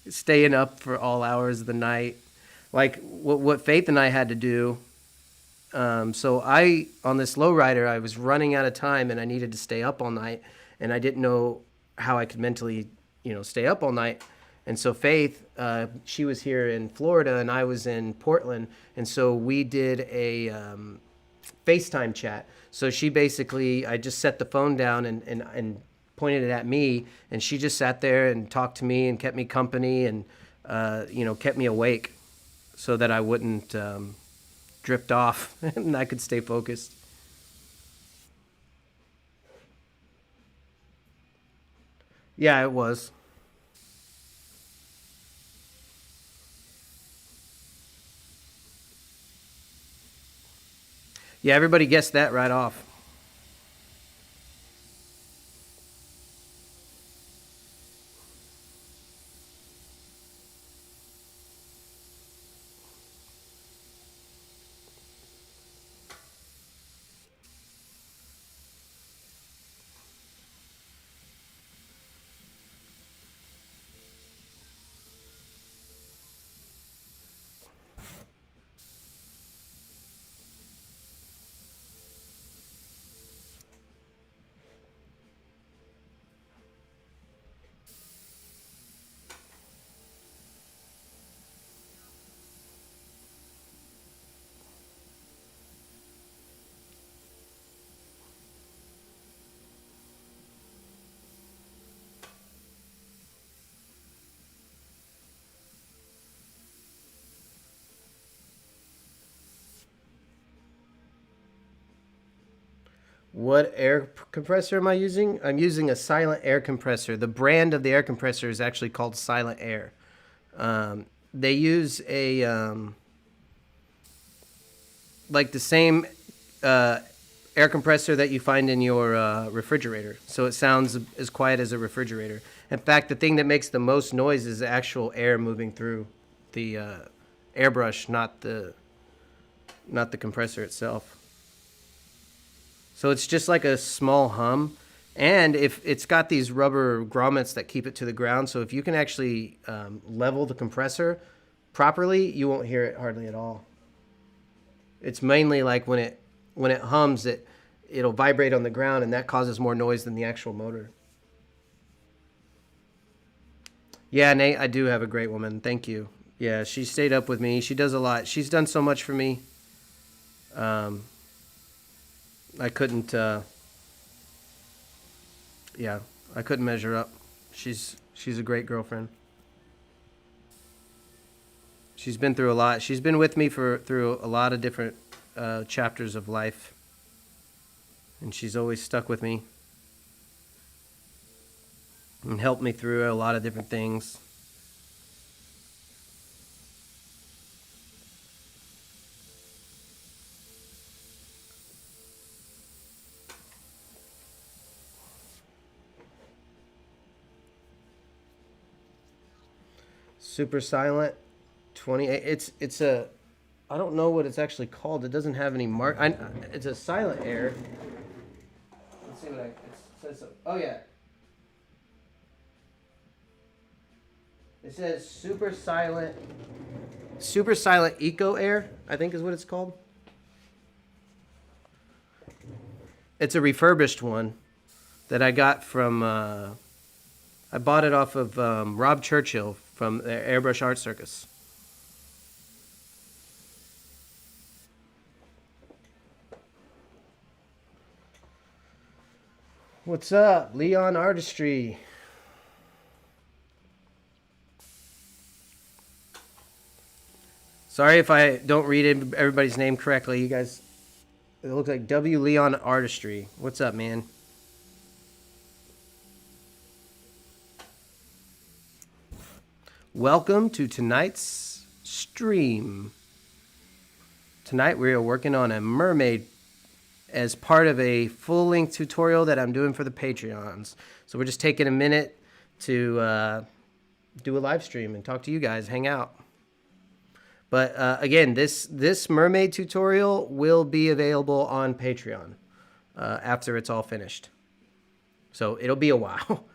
staying up for all hours of the night. Like what Faith and I had to do. So on this lowrider, I was running out of time and I needed to stay up all night, and I didn't know how I could mentally, you know, stay up all night. And so Faith, she was here in Florida and I was in Portland, and so we did a FaceTime chat. So she basically, I just set the phone down and pointed it at me, and she just sat there and talked to me and kept me company and, you know, kept me awake so that I wouldn't drift off and I could stay focused. Yeah, it was. Yeah, everybody guessed that right off. What air compressor am I using? I'm using a silent air compressor. The brand of the air compressor is actually called Silent Air. They use a like the same uh, air compressor that you find in your refrigerator. So it sounds as quiet as a refrigerator. In fact, the thing that makes the most noise is the actual air moving through the airbrush, not the compressor itself. So it's just like a small hum. And if it's got these rubber grommets that keep it to the ground, so if you can actually level the compressor properly, you won't hear it hardly at all. It's mainly like when it hums, it'll vibrate on the ground, and that causes more noise than the actual motor. Yeah, Nate, I do have a great woman. Thank you. Yeah, she stayed up with me. She does a lot. She's done so much for me. Um, I couldn't. Yeah, I couldn't measure up. She's a great girlfriend. She's been through a lot. She's been with me through a lot of different chapters of life, and she's always stuck with me and helped me through a lot of different things. Super silent, 28. It's a I don't know what it's actually called. It doesn't have any mark. It's a silent air. Let's see what it says. Oh yeah, it says super silent eco air. I think is what it's called. It's a refurbished one that I got from. I bought it off of Rob Churchill from the Airbrush Art Circus. What's up, Leon Artistry? Sorry if I don't read everybody's name correctly. You guys, it looks like W. Leon Artistry. What's up, man? Welcome to tonight's stream. Tonight we are working on a Mermaid as part of a full-length tutorial that I'm doing for the Patreons. So we're just taking a minute to do a live stream and talk to you guys, hang out. But again, this Mermaid tutorial will be available on Patreon after it's all finished. So it'll be a while.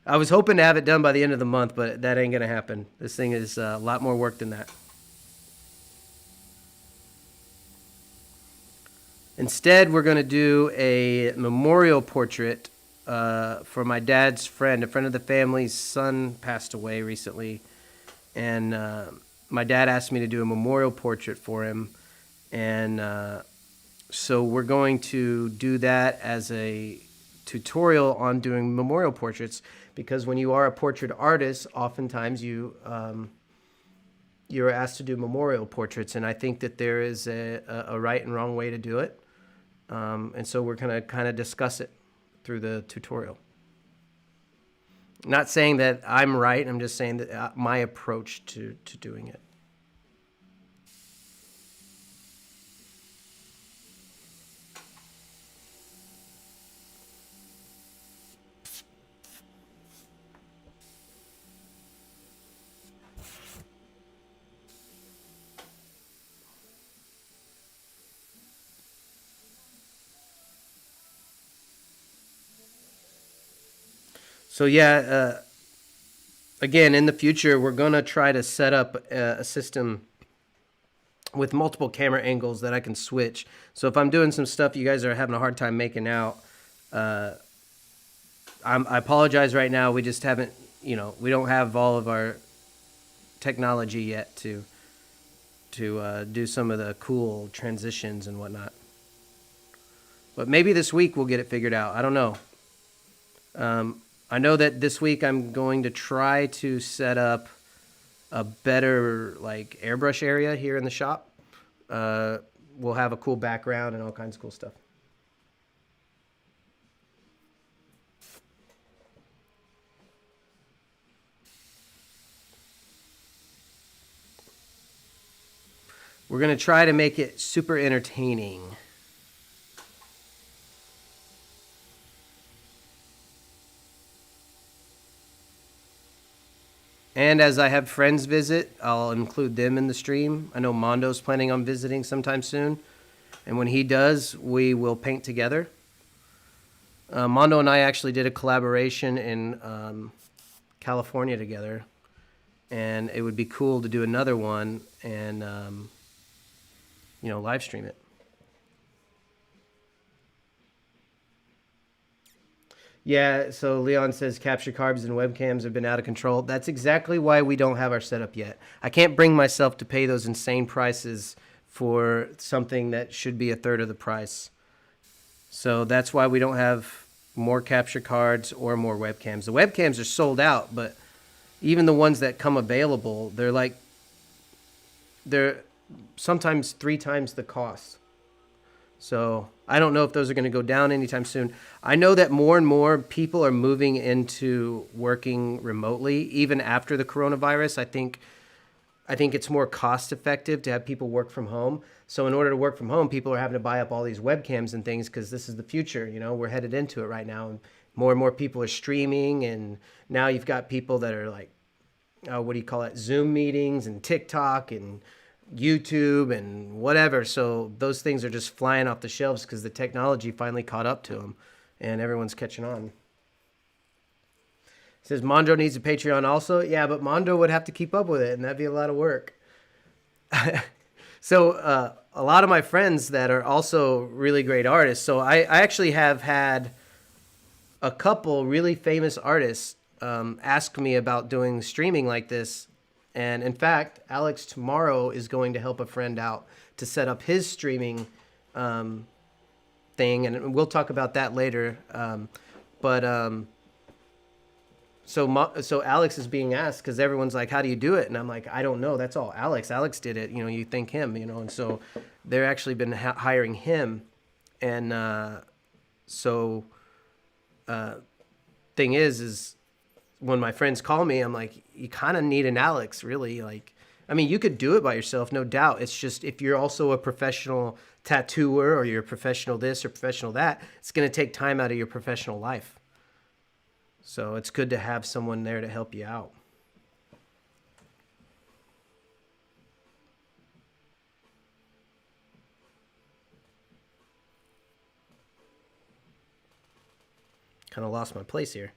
I was hoping to have it done by the end of the month, but that ain't going to happen. This thing is a lot more work than that. Instead, we're going to do a memorial portrait for my dad's friend. A friend of the family's son passed away recently. And my dad asked me to do a memorial portrait for him. And so we're going to do that as a tutorial on doing memorial portraits, because when you are a portrait artist, oftentimes you're asked to do memorial portraits, and I think that there is a right and wrong way to do it, and so we're going to kind of discuss it through the tutorial. Not saying that I'm right, I'm just saying that my approach to doing it. So yeah, again, in the future, we're going to try to set up a system with multiple camera angles that I can switch. So if I'm doing some stuff you guys are having a hard time making out, I apologize right now. We just haven't, we don't have all of our technology yet to do some of the cool transitions and whatnot. But maybe this week we'll get it figured out. I don't know. I know that this week I'm going to try to set up a better airbrush area here in the shop. We'll have a cool background and all kinds of cool stuff. We're going to try to make it super entertaining. And as I have friends visit, I'll include them in the stream. I know Mondo's planning on visiting sometime soon. And when he does, we will paint together. Mondo and I actually did a collaboration in California together. And it would be cool to do another one and, live stream it. Yeah, so Leon says capture cards and webcams have been out of control. That's exactly why we don't have our setup yet. I can't bring myself to pay those insane prices for something that should be a third of the price. So that's why we don't have more capture cards or more webcams. The webcams are sold out, but even the ones that come available, they're sometimes 3 times the cost. So I don't know if those are going to go down anytime soon. I know that more and more people are moving into working remotely, even after the coronavirus. I think it's more cost effective to have people work from home. So in order to work from home, people are having to buy up all these webcams and things because this is the future. We're headed into it right now. And more people are streaming. And now you've got people that are like, Zoom meetings and TikTok and YouTube and whatever. So those things are just flying off the shelves because the technology finally caught up to them and everyone's catching on. It says Mondo needs a Patreon also. Yeah, but Mondo would have to keep up with it and that'd be a lot of work. So a lot of my friends that are also really great artists. So I actually have had a couple really famous artists ask me about doing streaming like this. And in fact, Alex tomorrow is going to help a friend out to set up his streaming thing, and we'll talk about that later. So Alex is being asked because everyone's like, "How do you do it?" And I'm like, "I don't know. That's all Alex. Alex did it. You thank him. And so they're actually been hiring him, and thing is." When my friends call me, I'm like, you kind of need an Alex, really. You could do it by yourself, no doubt. It's just if you're also a professional tattooer or you're a professional this or professional that, it's going to take time out of your professional life. So it's good to have someone there to help you out. Kind of lost my place here.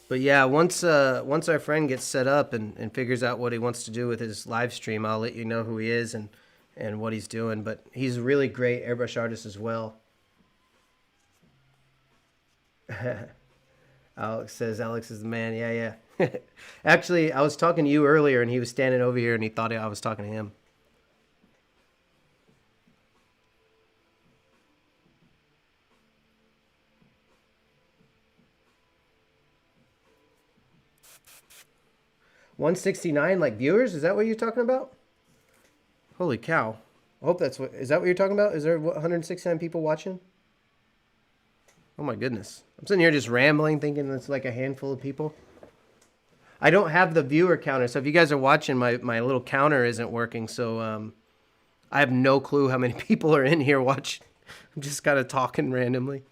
But yeah, once our friend gets set up and figures out what he wants to do with his live stream, I'll let you know who he is and what he's doing. But he's a really great airbrush artist as well. Alex says Alex is the man. Yeah. Actually, I was talking to you earlier, and he was standing over here, and he thought I was talking to him. $169 viewers? Is that what you're talking about? Holy cow! I hope is that what you're talking about? Is there 169 people watching? Oh my goodness! I'm sitting here just rambling, thinking it's like a handful of people. I don't have the viewer counter, so if you guys are watching, my little counter isn't working. So I have no clue how many people are in here watching. I'm just kind of talking randomly.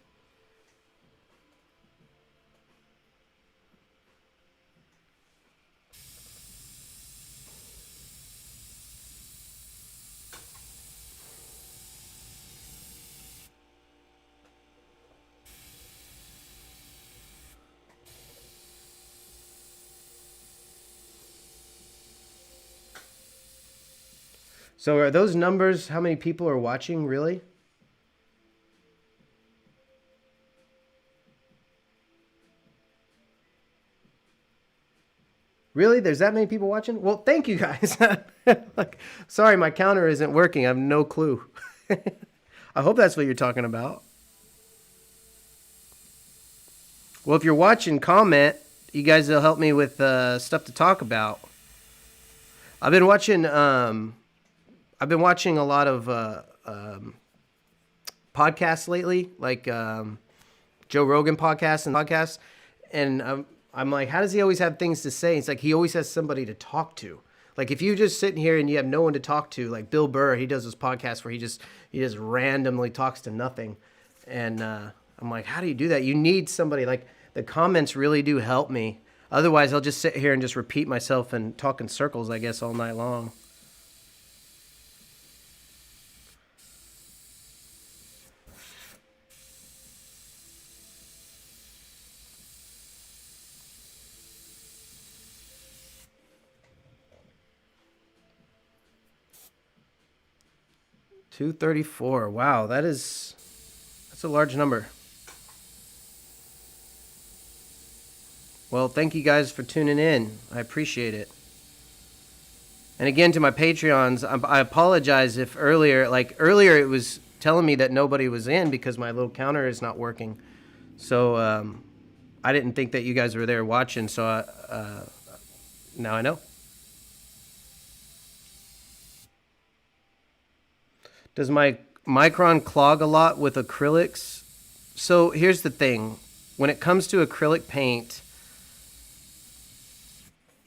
So are those numbers how many people are watching, really? Really? There's that many people watching? Well, thank you guys. Sorry, my counter isn't working. I have no clue. I hope that's what you're talking about. Well, if you're watching, comment you guys will help me with stuff to talk about. I've been watching a lot of podcasts lately, like Joe Rogan podcasts, and I'm like, how does he always have things to say? It's like he always has somebody to talk to. Like if you're just sitting here and you have no one to talk to, like Bill Burr, he does this podcast where he just randomly talks to nothing, and I'm like, how do you do that? You need somebody. Like the comments really do help me. Otherwise, I'll just sit here and just repeat myself and talk in circles, I guess, all night long. $234. Wow, that's a large number. Well, thank you guys for tuning in. I appreciate it. And again, to my Patreons, I apologize if earlier it was telling me that nobody was in because my little counter is not working. So I didn't think that you guys were there watching. So now I know. Does my Micron clog a lot with acrylics? So here's the thing. When it comes to acrylic paint,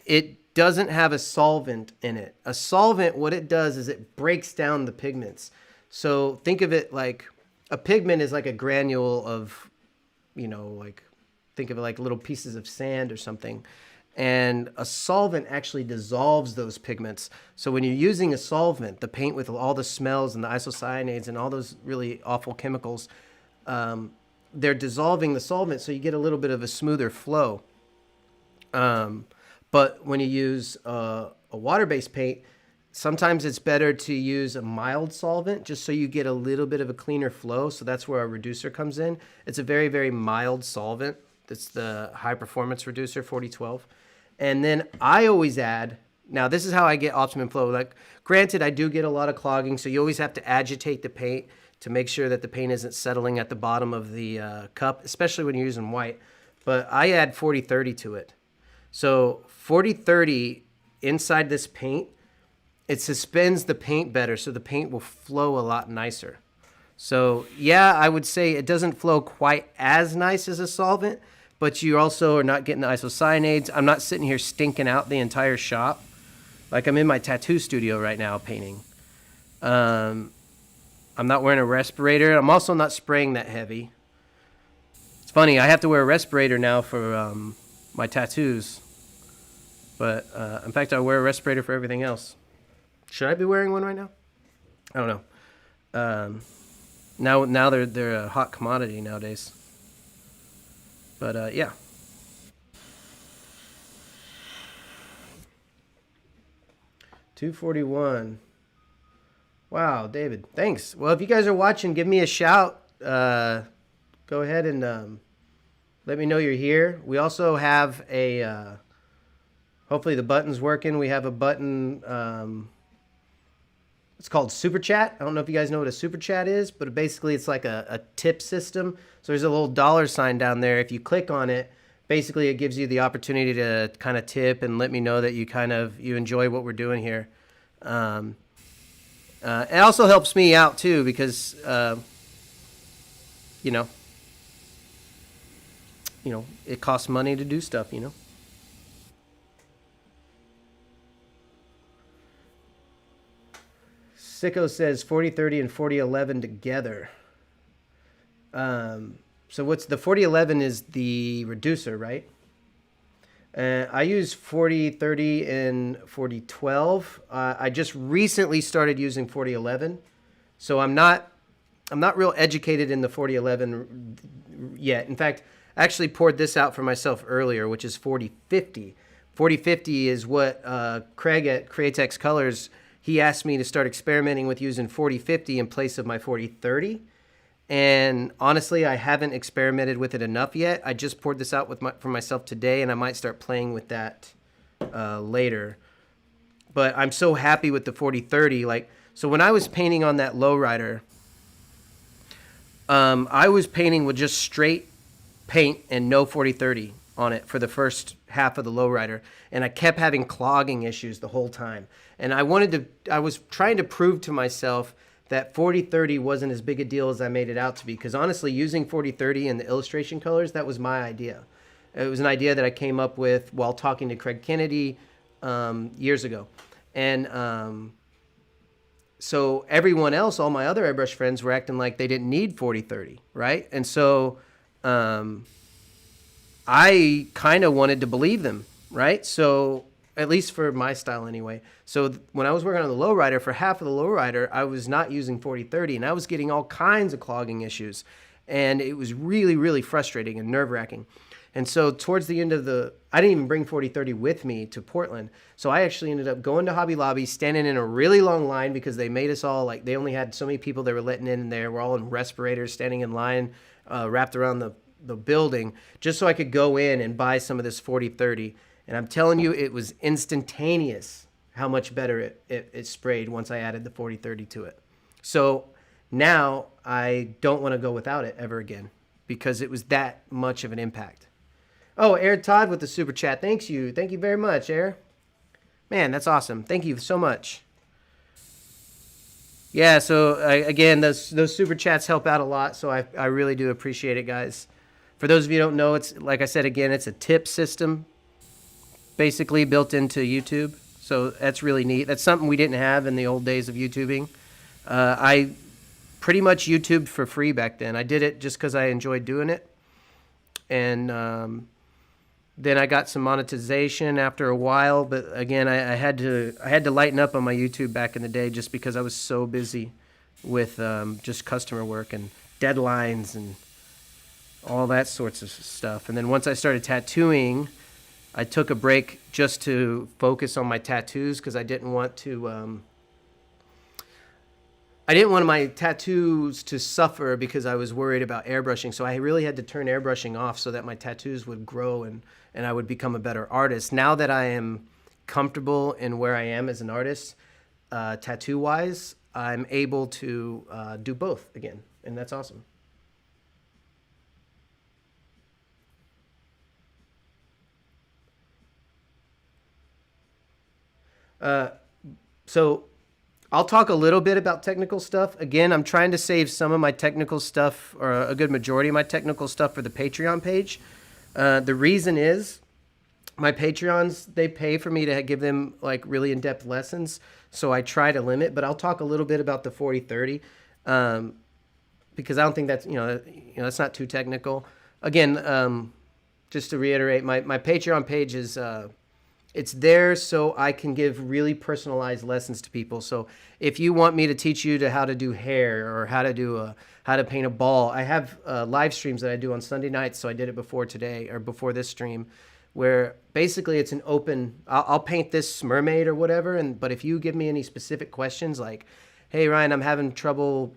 it doesn't have a solvent in it. A solvent, what it does is it breaks down the pigments. So think of it like a pigment is like a granule of, like think of it like little pieces of sand or something. And a solvent actually dissolves those pigments. So when you're using a solvent, the paint with all the smells and the isocyanates and all those really awful chemicals, they're dissolving the solvent, so you get a little bit of a smoother flow. But when you use a water-based paint, sometimes it's better to use a mild solvent just so you get a little bit of a cleaner flow. So that's where our reducer comes in. It's a very, very mild solvent. That's the high-performance reducer, 4012. And then I always add, now this is how I get optimum flow. Like, granted, I do get a lot of clogging, so you always have to agitate the paint to make sure that the paint isn't settling at the bottom of the cup, especially when you're using white. But I add 4030 to it. So 4030 inside this paint, it suspends the paint better, so the paint will flow a lot nicer. So yeah, I would say it doesn't flow quite as nice as a solvent, but you also are not getting the isocyanates. I'm not sitting here stinking out the entire shop. Like I'm in my tattoo studio right now painting. I'm not wearing a respirator. I'm also not spraying that heavy. It's funny, I have to wear a respirator now for my tattoos. But in fact, I wear a respirator for everything else. Should I be wearing one right now? I don't know. Now they're a hot commodity nowadays. But yeah. $241. Wow, David, thanks. Well, if you guys are watching, give me a shout. Go ahead and let me know you're here. We also have a. Hopefully the button's working. We have a button. It's called Super Chat. I don't know if you guys know what a Super Chat is, but basically it's like a tip system. So there's a little dollar sign down there. If you click on it, basically it gives you the opportunity to kind of tip and let me know that you enjoy what we're doing here. It also helps me out too because, it costs money to do stuff, Sicko says 4030 and 4011 together. So what's the 4011 is the reducer, right? I use 4030 and 4012. I just recently started using 4011, so I'm not real educated in the 4011 yet. In fact, I actually poured this out for myself earlier, which is 4050. 4050 is what Craig at Createx Colors, he asked me to start experimenting with using 4050 in place of my 4030. And honestly, I haven't experimented with it enough yet. I just poured this out for myself today, and I might start playing with that later. But I'm so happy with the 4030. So when I was painting on that lowrider, I was painting with just straight paint and no 4030 on it for the first half of the lowrider, and I kept having clogging issues the whole time. And I was trying to prove to myself that 40-30 wasn't as big a deal as I made it out to be. Because honestly, using 40-30 in the illustration colors, that was my idea. It was an idea that I came up with while talking to Craig Kennedy years ago. And so everyone else, all my other airbrush friends, were acting like they didn't need 40-30, right? And so I kind of wanted to believe them, right? So at least for my style anyway. So when I was working on the lowrider, for half of the lowrider, I was not using 40-30, and I was getting all kinds of clogging issues. And it was really, really frustrating and nerve-wracking. And so towards the end of I didn't even bring 40-30 with me to Portland. So I actually ended up going to Hobby Lobby, standing in a really long line because they made us all, like, they only had so many people they were letting in there. We're all in respirators, standing in line, wrapped around the building, just so I could go in and buy some of this 40-30. And I'm telling you, it was instantaneous how much better it sprayed once I added the 40-30 to it. So now I don't want to go without it ever again because it was that much of an impact. Oh, Air Todd with the super chat. Thank you very much, Air. Man, that's awesome. Thank you so much. Yeah, so again, those super chats help out a lot, so I really do appreciate it, guys. For those of you who don't know, it's, like I said again, it's a tip system basically built into YouTube. So that's really neat. That's something we didn't have in the old days of YouTubing. I pretty much YouTubed for free back then. I did it just because I enjoyed doing it. And then I got some monetization after a while. But again, I had to lighten up on my YouTube back in the day just because I was so busy with just customer work and deadlines and all that sorts of stuff. And then once I started tattooing, I took a break just to focus on my tattoos because I didn't want my tattoos to suffer because I was worried about airbrushing. So I really had to turn airbrushing off so that my tattoos would grow and I would become a better artist. Now that I am comfortable in where I am as an artist, tattoo-wise, I'm able to do both again, and that's awesome. So I'll talk a little bit about technical stuff. Again, I'm trying to save some of my technical stuff, or a good majority of my technical stuff, for the Patreon page. The reason is my Patreons, they pay for me to give them like really in-depth lessons. So I try to limit, but I'll talk a little bit about the 40-30 because I don't think that's, that's not too technical. Again, just to reiterate, my Patreon page is, it's there so I can give really personalized lessons to people. So if you want me to teach you how to do hair or how to paint a ball, I have live streams that I do on Sunday nights. So I did it before today or before this stream, where basically it's an open. I'll paint this mermaid or whatever, but if you give me any specific questions like, "Hey Ryan, I'm having trouble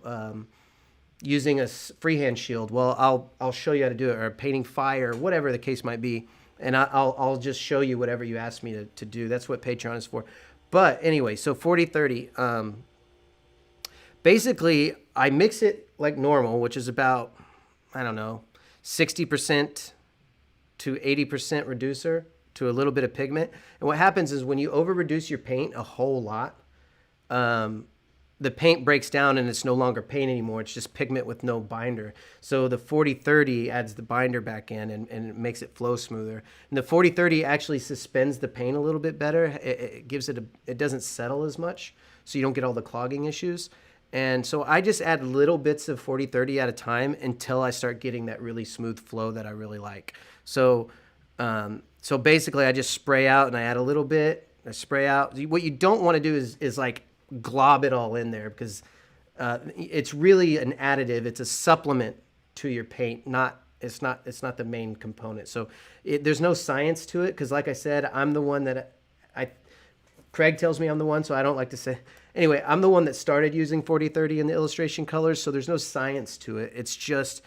using a freehand shield," well, I'll show you how to do it, or painting fire, or whatever the case might be. And I'll just show you whatever you ask me to do. That's what Patreon is for. But anyway, so 40-30. Basically, I mix it like normal, which is about, 60% to 80% reducer to a little bit of pigment. And what happens is when you over-reduce your paint a whole lot, the paint breaks down and it's no longer paint anymore. It's just pigment with no binder. So the 40-30 adds the binder back in and it makes it flow smoother. And the 40-30 actually suspends the paint a little bit better. It gives it it doesn't settle as much, so you don't get all the clogging issues. And so I just add little bits of 40-30 at a time until I start getting that really smooth flow that I really like. So basically I just spray out and I add a little bit. I spray out. What you don't want to do is like glob it all in there because it's really an additive. It's a supplement to your paint. It's not the main component. So there's no science to it because, like I said, I'm the one that Craig tells me I'm the one, so I don't like to say. Anyway, I'm the one that started using 40-30 in the illustration colors, so there's no science to it. It's just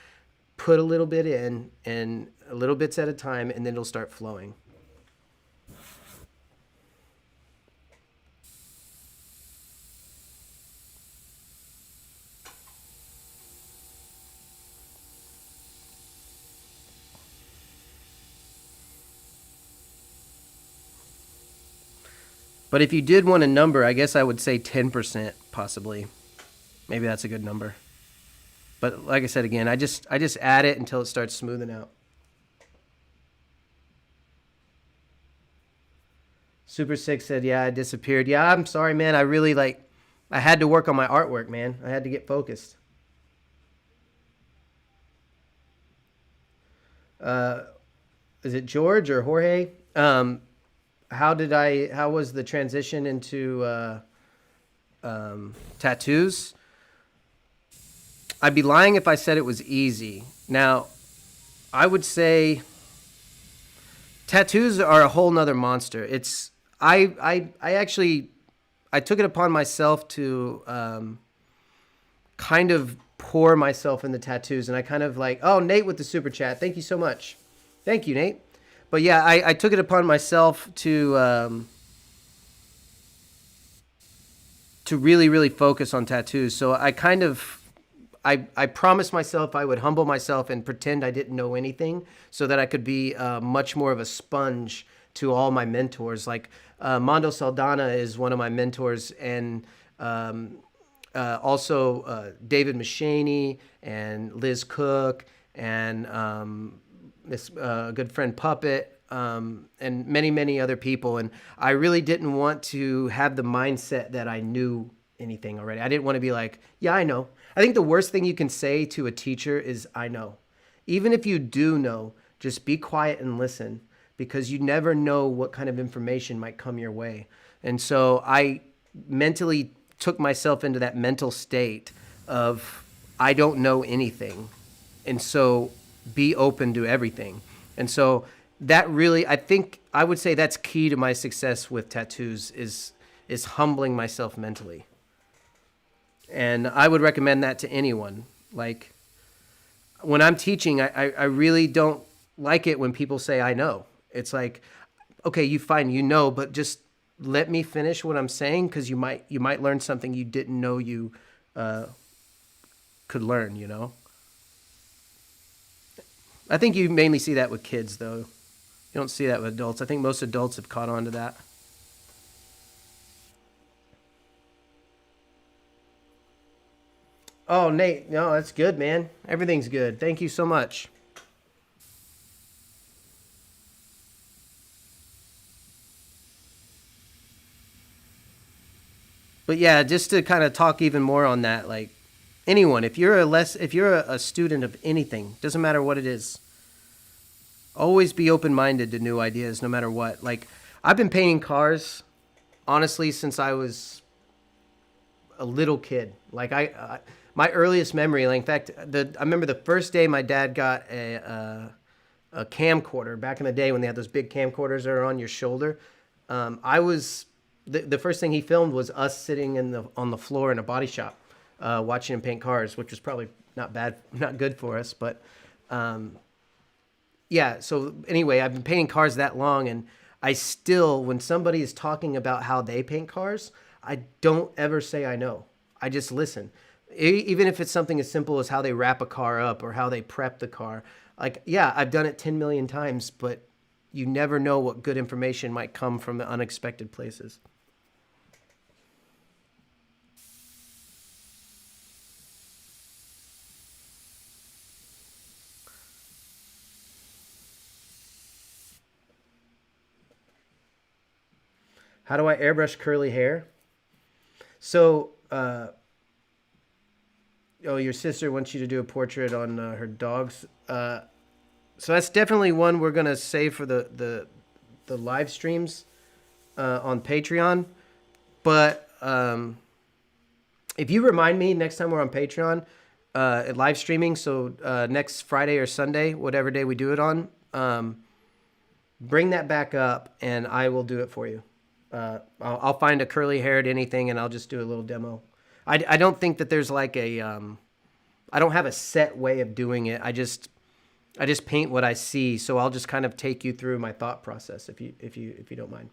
put a little bit in and a little bits at a time, and then it'll start flowing. But if you did want a number, I guess I would say 10% possibly. Maybe that's a good number. But like I said again, I just add it until it starts smoothing out. Super Six said, "Yeah, I disappeared. Yeah, I'm sorry, man. I really I had to work on my artwork, man. I had to get focused." Uh, is it George or Jorge? How was the transition into tattoos? I'd be lying if I said it was easy. Now, I would say tattoos are a whole nother monster. I actually I took it upon myself to kind of pour myself in the tattoos, and I kind of oh, Nate with the super chat. Thank you so much. Thank you, Nate. But yeah, I took it upon myself to really, really focus on tattoos. So I kind of, I promised myself I would humble myself and pretend I didn't know anything so that I could be much more of a sponge to all my mentors. Like Mondo Saldana is one of my mentors, and also David Machany and Liz Cook and this good friend Puppet, and many, many other people. And I really didn't want to have the mindset that I knew anything already. I didn't want to be like, yeah, I know. I think the worst thing you can say to a teacher is, I know. Even if you do know, just be quiet and listen, because you never know what kind of information might come your way. And so I mentally took myself into that mental state of, I don't know anything. And so be open to everything. And so that really, I think I would say that's key to my success with tattoos is humbling myself mentally. And I would recommend that to anyone. Like when I'm teaching, I really don't like it when people say, I know. It's like, okay, you fine, you know, but just let me finish what I'm saying, because you might learn something you didn't know you could learn, you know? I think you mainly see that with kids, though. You don't see that with adults. I think most adults have caught on to that. Oh, Nate, no, that's good, man. Everything's good. Thank you so much. But yeah, just to kind of talk even more on that, like anyone, if you're a student of anything, doesn't matter what it is, always be open-minded to new ideas, no matter what. Like I've been painting cars, honestly, since I was a little kid. Like my earliest memory, like in fact, I remember the first day my dad got a camcorder back in the day when they had those big camcorders that are on your shoulder. I was the first thing he filmed was us sitting on the floor in a body shop, watching him paint cars, which was probably not good for us, but yeah. So anyway, I've been painting cars that long, and I still, when somebody is talking about how they paint cars, I don't ever say I know. I just listen. Even if it's something as simple as how they wrap a car up or how they prep the car. Like, yeah, I've done it 10 million times, but you never know what good information might come from unexpected places. How do I airbrush curly hair? So, oh, your sister wants you to do a portrait on her dogs. So that's definitely one we're gonna save for the live streams on Patreon. But if you remind me next time we're on Patreon, live streaming, so next Friday or Sunday, whatever day we do it on, bring that back up, and I will do it for you. I'll find a curly haired anything, and I'll just do a little demo. I don't think that there's like I don't have a set way of doing it. I just paint what I see, so I'll just kind of take you through my thought process if you don't mind.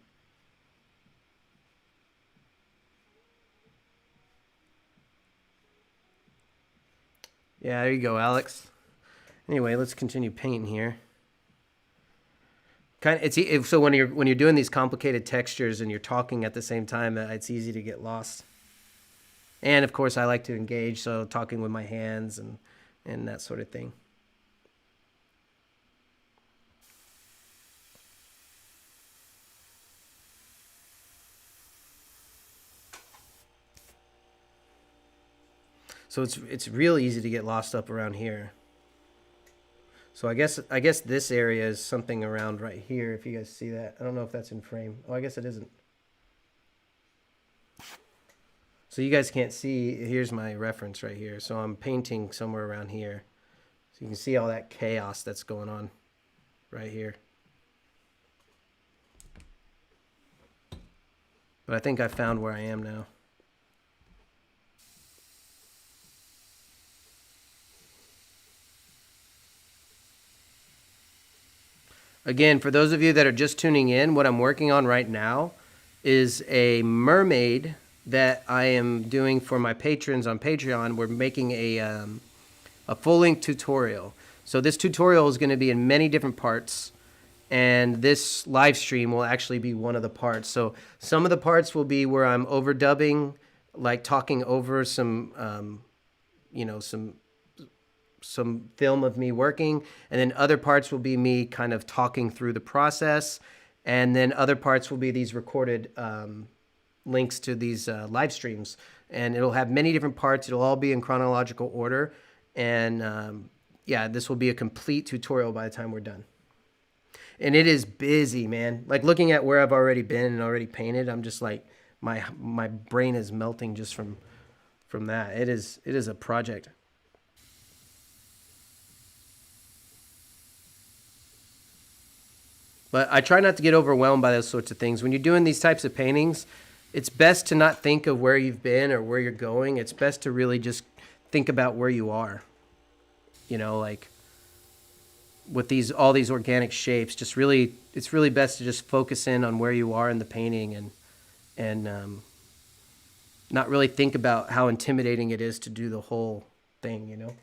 Yeah, there you go, Alex. Anyway, let's continue painting here. So when you're doing these complicated textures and you're talking at the same time, it's easy to get lost. And of course, I like to engage, so talking with my hands and that sort of thing. So it's real easy to get lost up around here. So I guess this area is something around right here, if you guys see that. I don't know if that's in frame. Oh, I guess it isn't. So you guys can't see, here's my reference right here. So I'm painting somewhere around here. So you can see all that chaos that's going on right here. But I think I found where I am now. Again, for those of you that are just tuning in, what I'm working on right now is a mermaid that I am doing for my patrons on Patreon. We're making a full-length tutorial. So this tutorial is going to be in many different parts, and this live stream will actually be one of the parts. So some of the parts will be where I'm overdubbing, like talking over some, some film of me working, and then other parts will be me kind of talking through the process, and then other parts will be these recorded links to these live streams, and it'll have many different parts. It'll all be in chronological order, and yeah, this will be a complete tutorial by the time we're done. And it is busy, man. Like looking at where I've already been and already painted, I'm just like my brain is melting just from that. It is a project. But I try not to get overwhelmed by those sorts of things. When you're doing these types of paintings, it's best to not think of where you've been or where you're going. It's best to really just think about where you are. You know, like with all these organic shapes, it's really best to just focus in on where you are in the painting and not really think about how intimidating it is to do the whole thing, you know?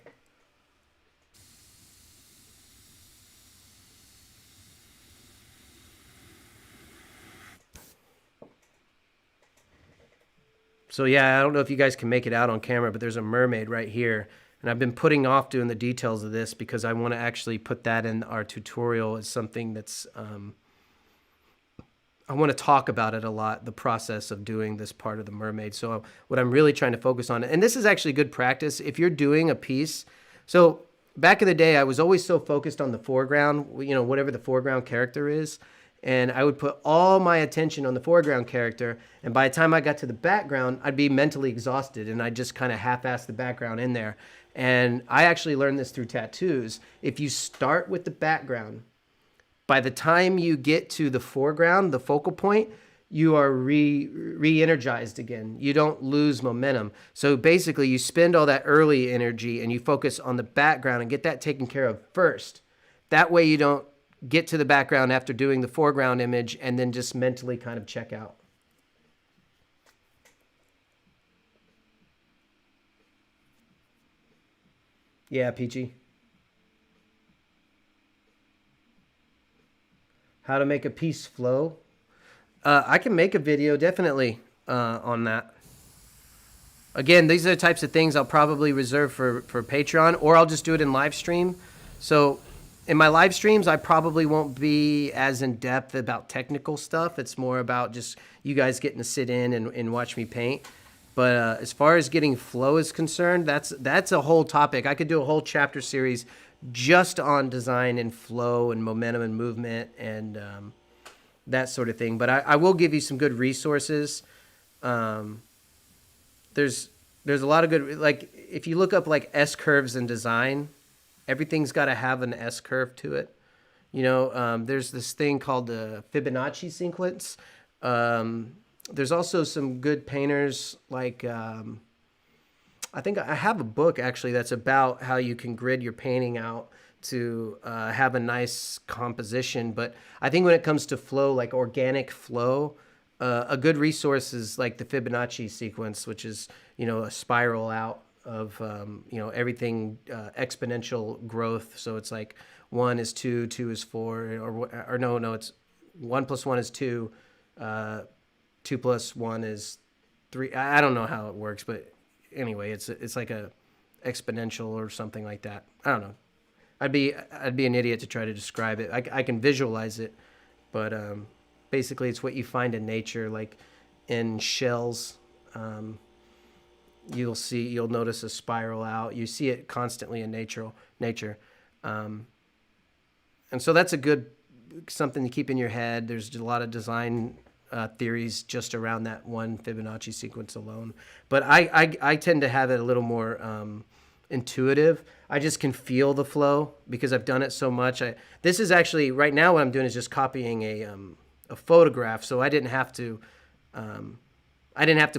So yeah, I don't know if you guys can make it out on camera, but there's a mermaid right here. And I've been putting off doing the details of this because I want to actually put that in our tutorial as something that's, I want to talk about it a lot, the process of doing this part of the mermaid. So what I'm really trying to focus on, and this is actually good practice, if you're doing a piece. So back in the day, I was always so focused on the foreground, you know, whatever the foreground character is. And I would put all my attention on the foreground character. And by the time I got to the background, I'd be mentally exhausted. And I'd just kind of half-ass the background in there. And I actually learned this through tattoos. If you start with the background, by the time you get to the foreground, the focal point, you are re-energized again. You don't lose momentum. So basically, you spend all that early energy and you focus on the background and get that taken care of first. That way you don't get to the background after doing the foreground image and then just mentally kind of check out. Yeah, Peachy. How to make a piece flow. I can make a video definitely on that. Again, these are the types of things I'll probably reserve for Patreon, or I'll just do it in live stream. So in my live streams, I probably won't be as in depth about technical stuff. It's more about just you guys getting to sit in and watch me paint. But as far as getting flow is concerned, that's a whole topic. I could do a whole chapter series just on design and flow and momentum and movement and that sort of thing. But I will give you some good resources. There's a lot of good, like if you look up like S curves in design, everything's got to have an S curve to it. You know, there's this thing called the Fibonacci Sequence. There's also some good painters like, I think I have a book actually that's about how you can grid your painting out to have a nice composition. But I think when it comes to flow, like organic flow, a good resource is like the Fibonacci sequence, which is, you know, a spiral out of, you know, everything exponential growth. So it's like 1 is 2, 2 is 4, or no, it's 1 plus 1 is 2, 2 plus 1 is 3. I don't know how it works, but anyway, it's like a exponential or something like that. I don't know. I'd be an idiot to try to describe it. I can visualize it, but basically it's what you find in nature, like in shells. You'll notice a spiral out. You see it constantly in nature. And so that's something to keep in your head. There's a lot of design theories just around that one Fibonacci sequence alone. But I tend to have it a little more intuitive. I just can feel the flow because I've done it so much. This is actually, right now what I'm doing is just copying a photograph, so I didn't have to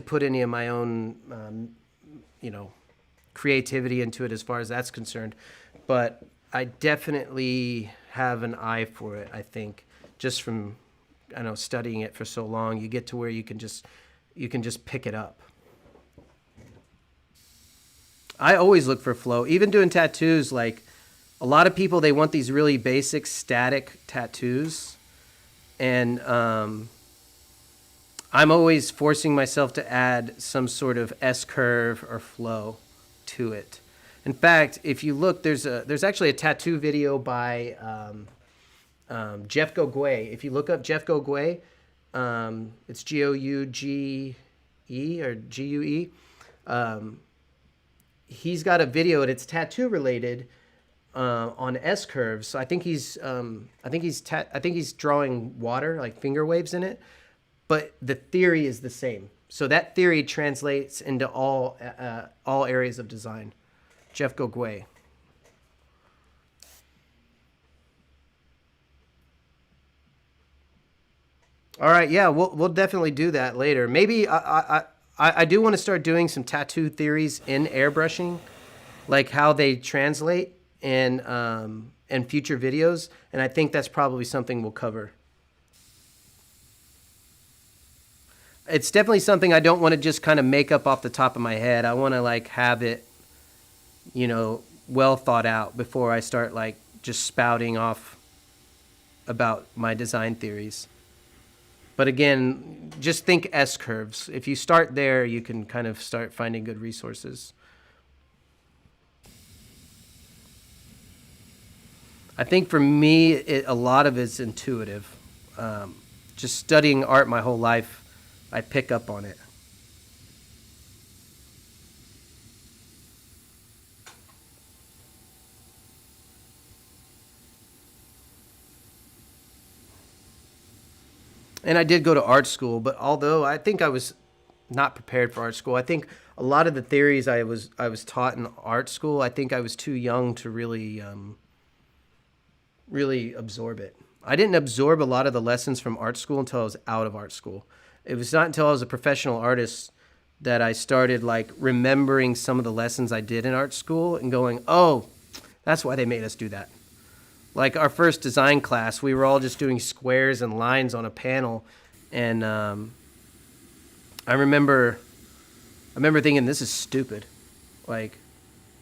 put any of my own creativity into it as far as that's concerned. But I definitely have an eye for it, I think, just from studying it for so long. You get to where you can just pick it up. I always look for flow. Even doing tattoos, like a lot of people, they want these really basic static tattoos. And I'm always forcing myself to add some sort of S-curve or flow to it. In fact, if you look, there's actually a tattoo video by Jeff Gogwe. If you look up Jeff Gogwe, it's Gouge or Gue. He's got a video and it's tattoo related on S curves. So I think he's drawing water, like finger waves in it, but the theory is the same. So that theory translates into all areas of design. Jeff Gogwe. All right, yeah, we'll definitely do that later. Maybe I do want to start doing some tattoo theories in airbrushing, like how they translate in future videos, and I think that's probably something we'll cover. It's definitely something I don't want to just kind of make up off the top of my head. I want to like have it, well thought out before I start like just spouting off about my design theories. But again, just think S-curves. If you start there, you can kind of start finding good resources. I think for me, a lot of it's intuitive. Just studying art my whole life, I pick up on it. And I did go to art school, but although I think I was not prepared for art school, I think a lot of the theories I was taught in art school, I think I was too young to really absorb it. I didn't absorb a lot of the lessons from art school until I was out of art school. It was not until I was a professional artist that I started like remembering some of the lessons I did in art school and going, oh, that's why they made us do that. Like our first design class, we were all just doing squares and lines on a panel. And I remember thinking, this is stupid. Like,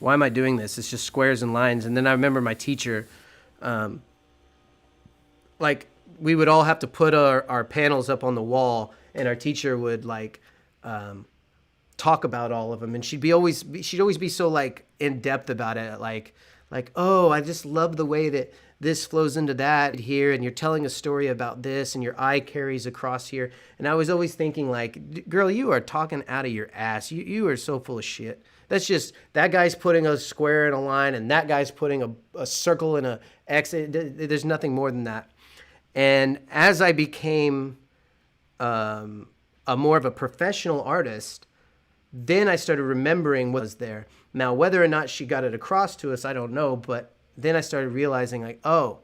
why am I doing this? It's just squares and lines. And then I remember my teacher, like we would all have to put our panels up on the wall, and our teacher would like talk about all of them. And she'd always be so like in depth about it. Like, oh, I just love the way that this flows into that here, and you're telling a story about this, and your eye carries across here. And I was always thinking, like, girl, you are talking out of your ass. You are so full of shit. That's just, that guy's putting a square in a line, and that guy's putting a circle in a X. There's nothing more than that. And as I became a more of a professional artist, then I started remembering what was there. Now, whether or not she got it across to us, I don't know, but then I started realizing, like, oh,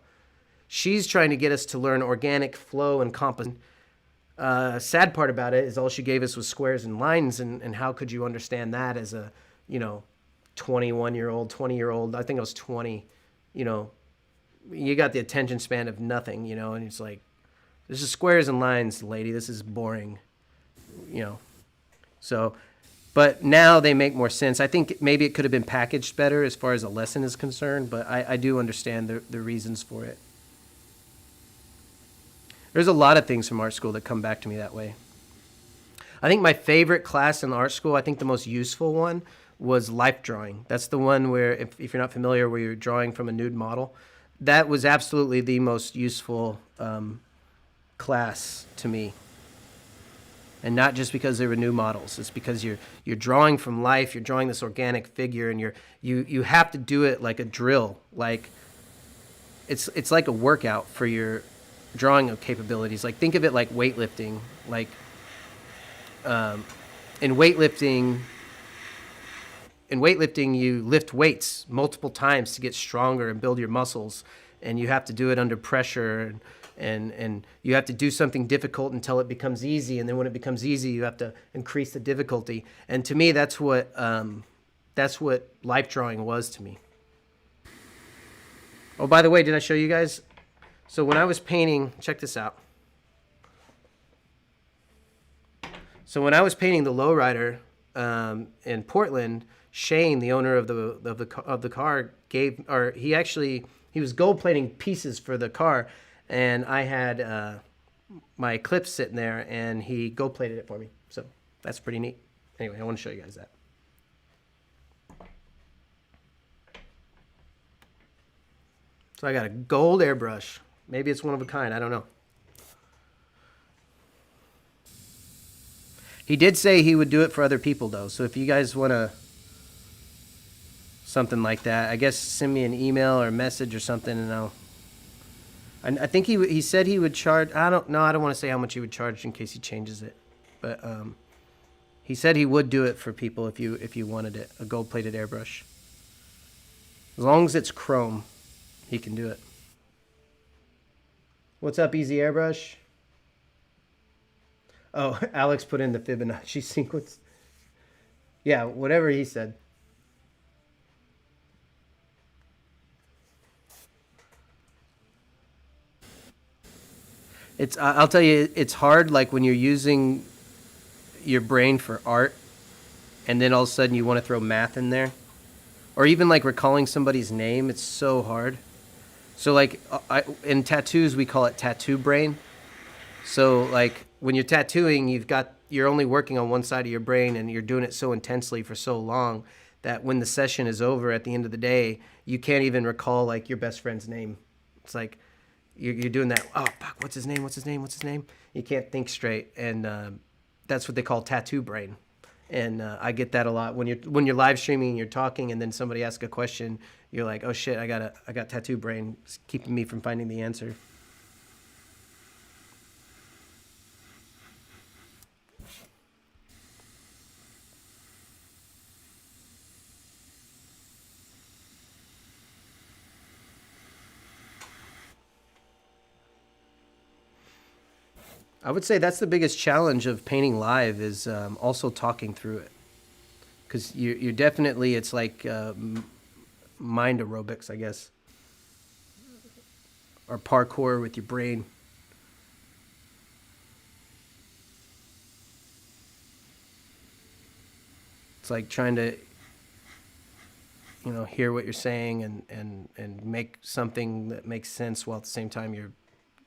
she's trying to get us to learn organic flow and composition. Sad part about it is all she gave us was squares and lines, and how could you understand that as a, 21-year-old, 20-year-old? I think I was 20, you got the attention span of nothing, and it's like, this is squares and lines, lady, this is boring, So But now they make more sense. I think maybe it could have been packaged better as far as a lesson is concerned, but I do understand the reasons for it. There's a lot of things from art school that come back to me that way. I think my favorite class in art school, I think the most useful one, was life drawing. That's the one where, if you're not familiar, where you're drawing from a nude model. That was absolutely the most useful class to me. And not just because they were new models. It's because you're drawing from life. You're drawing this organic figure, and you have to do it like a drill. Like it's like a workout for your drawing of capabilities. Like, think of it like weightlifting. Like in weightlifting, you lift weights multiple times to get stronger and build your muscles, and you have to do it under pressure. And you have to do something difficult until it becomes easy, and then when it becomes easy, you have to increase the difficulty. And to me, that's what life drawing was to me. Oh, by the way, did I show you guys? So when I was painting, check this out. So when I was painting the lowrider in Portland, Shane, the owner of the car, he was gold plating pieces for the car. And I had my Eclipse sitting there, and he gold plated it for me. So that's pretty neat. Anyway, I want to show you guys that. So I got a gold airbrush. Maybe it's one of a kind. I don't know. He did say he would do it for other people, though. So if you guys want to something like that, I guess send me an email or a message or something, and I think he said he would charge. I don't want to say how much he would charge in case he changes it, but he said he would do it for people if you wanted it, a gold plated airbrush. As long as it's chrome, he can do it. What's up, Easy Airbrush? Oh, Alex put in the Fibonacci sequence. Yeah, whatever he said. I'll tell you, it's hard, like when you're using your brain for art, and then all of a sudden you want to throw math in there, or even like recalling somebody's name. It's so hard. So like in tattoos, we call it tattoo brain. So like when you're tattooing, you're only working on one side of your brain, and you're doing it so intensely for so long that when the session is over at the end of the day, you can't even recall like your best friend's name. It's like you're doing that. Oh, fuck, what's his name? You can't think straight, and that's what they call tattoo brain. And I get that a lot when you're live streaming and you're talking, and then somebody asks a question. You're like, oh shit, I got tattoo brain. It's keeping me from finding the answer. I would say that's the biggest challenge of painting live is also talking through it, because you're definitely, it's like mind aerobics, I guess, or parkour with your brain. It's like trying to, hear what you're saying and make something that makes sense while at the same time you're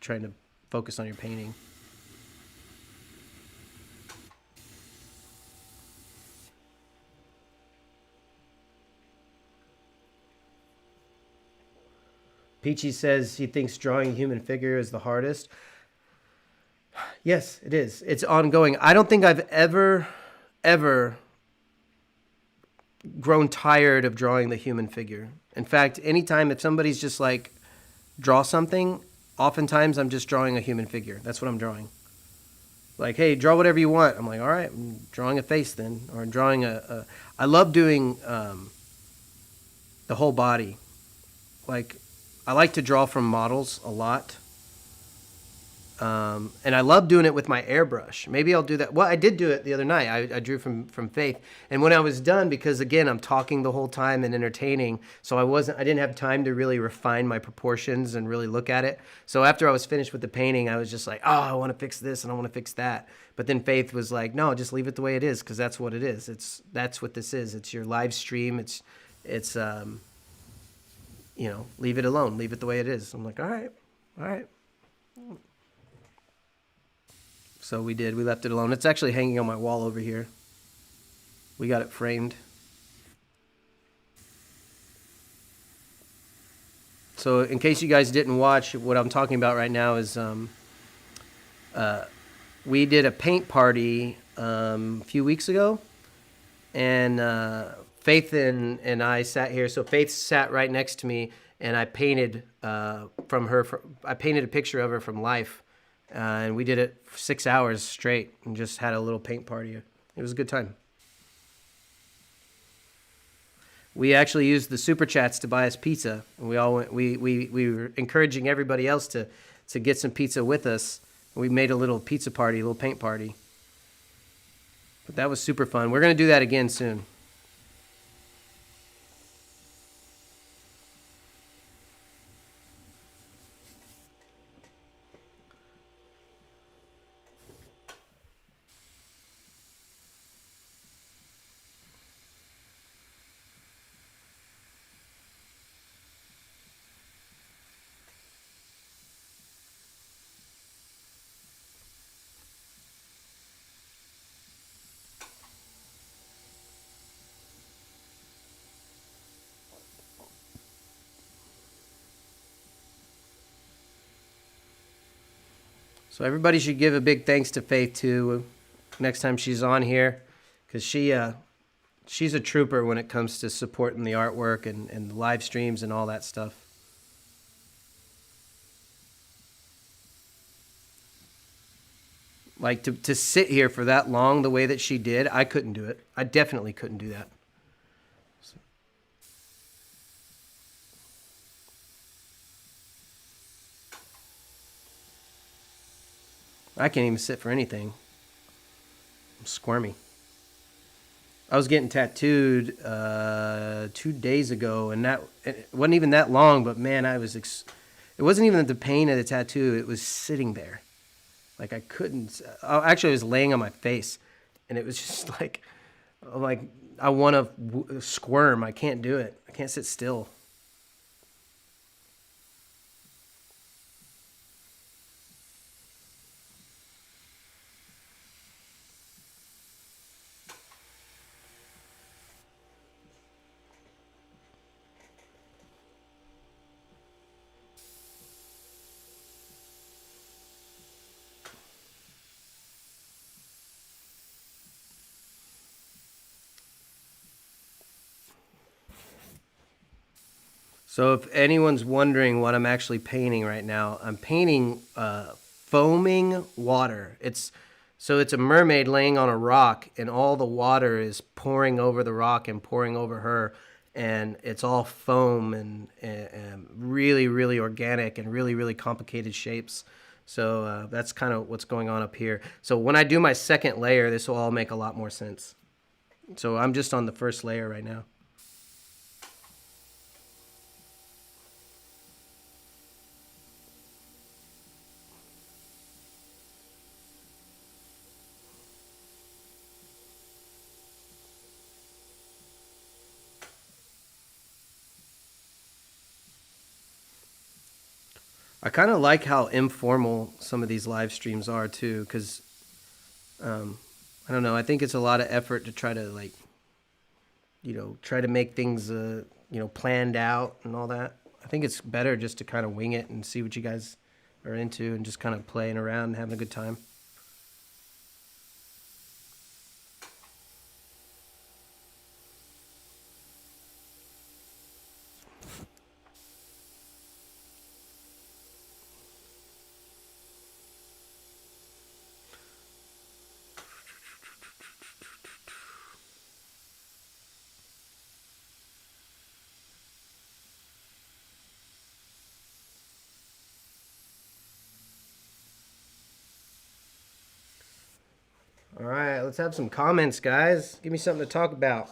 trying to focus on your painting. Peachy says he thinks drawing a human figure is the hardest. Yes, it is. It's ongoing. I don't think I've ever grown tired of drawing the human figure. In fact, anytime if somebody's just like, draw something, oftentimes I'm just drawing a human figure. That's what I'm drawing. Like, hey, draw whatever you want. I'm like, all right, I'm drawing a face then. Or I'm drawing I love doing the whole body. Like, I like to draw from models a lot. And I love doing it with my airbrush. Maybe I'll do that. Well, I did do it the other night. I drew from Faith. And when I was done, because again, I'm talking the whole time and entertaining, so I didn't have time to really refine my proportions and really look at it. So after I was finished with the painting, I was just like, oh, I want to fix this and I want to fix that. But then Faith was like, no, just leave it the way it is, because that's what it is. That's what this is. It's your live stream. It's leave it alone. Leave it the way it is. I'm like, all right. So we did. We left it alone. It's actually hanging on my wall over here. We got it framed. So in case you guys didn't watch, what I'm talking about right now is we did a paint party a few weeks ago. And Faith and I sat here. So Faith sat right next to me, and I painted from her. I painted a picture of her from life. And we did it for 6 hours straight and just had a little paint party. It was a good time. We actually used the super chats to buy us pizza. And we all went. We were encouraging everybody else to get some pizza with us. We made a little pizza party, a little paint party. But that was super fun. We're gonna do that again soon. So everybody should give a big thanks to Faith too next time she's on here, because she's a trooper when it comes to supporting the artwork and the live streams and all that stuff. Like to sit here for that long the way that she did, I couldn't do it. I definitely couldn't do that. I can't even sit for anything. I'm squirmy. I was getting tattooed 2 days ago, and it wasn't even that long, but man, it wasn't even the pain of the tattoo. It was sitting there. Like I couldn't, actually I was laying on my face, and it was just like I want to squirm. I can't do it. I can't sit still. So if anyone's wondering what I'm actually painting right now, I'm painting foaming water. It's a mermaid laying on a rock, and all the water is pouring over the rock and pouring over her, and it's all foam and really, really organic and really, really complicated shapes. So that's kind of what's going on up here. So when I do my second layer, this will all make a lot more sense. So I'm just on the first layer right now. I kind of like how informal some of these live streams are too, because I don't know. I think it's a lot of effort to try to try to make things planned out and all that. I think it's better just to kind of wing it and see what you guys are into and just kind of playing around and having a good time. let's have some comments, guys. Give me something to talk about.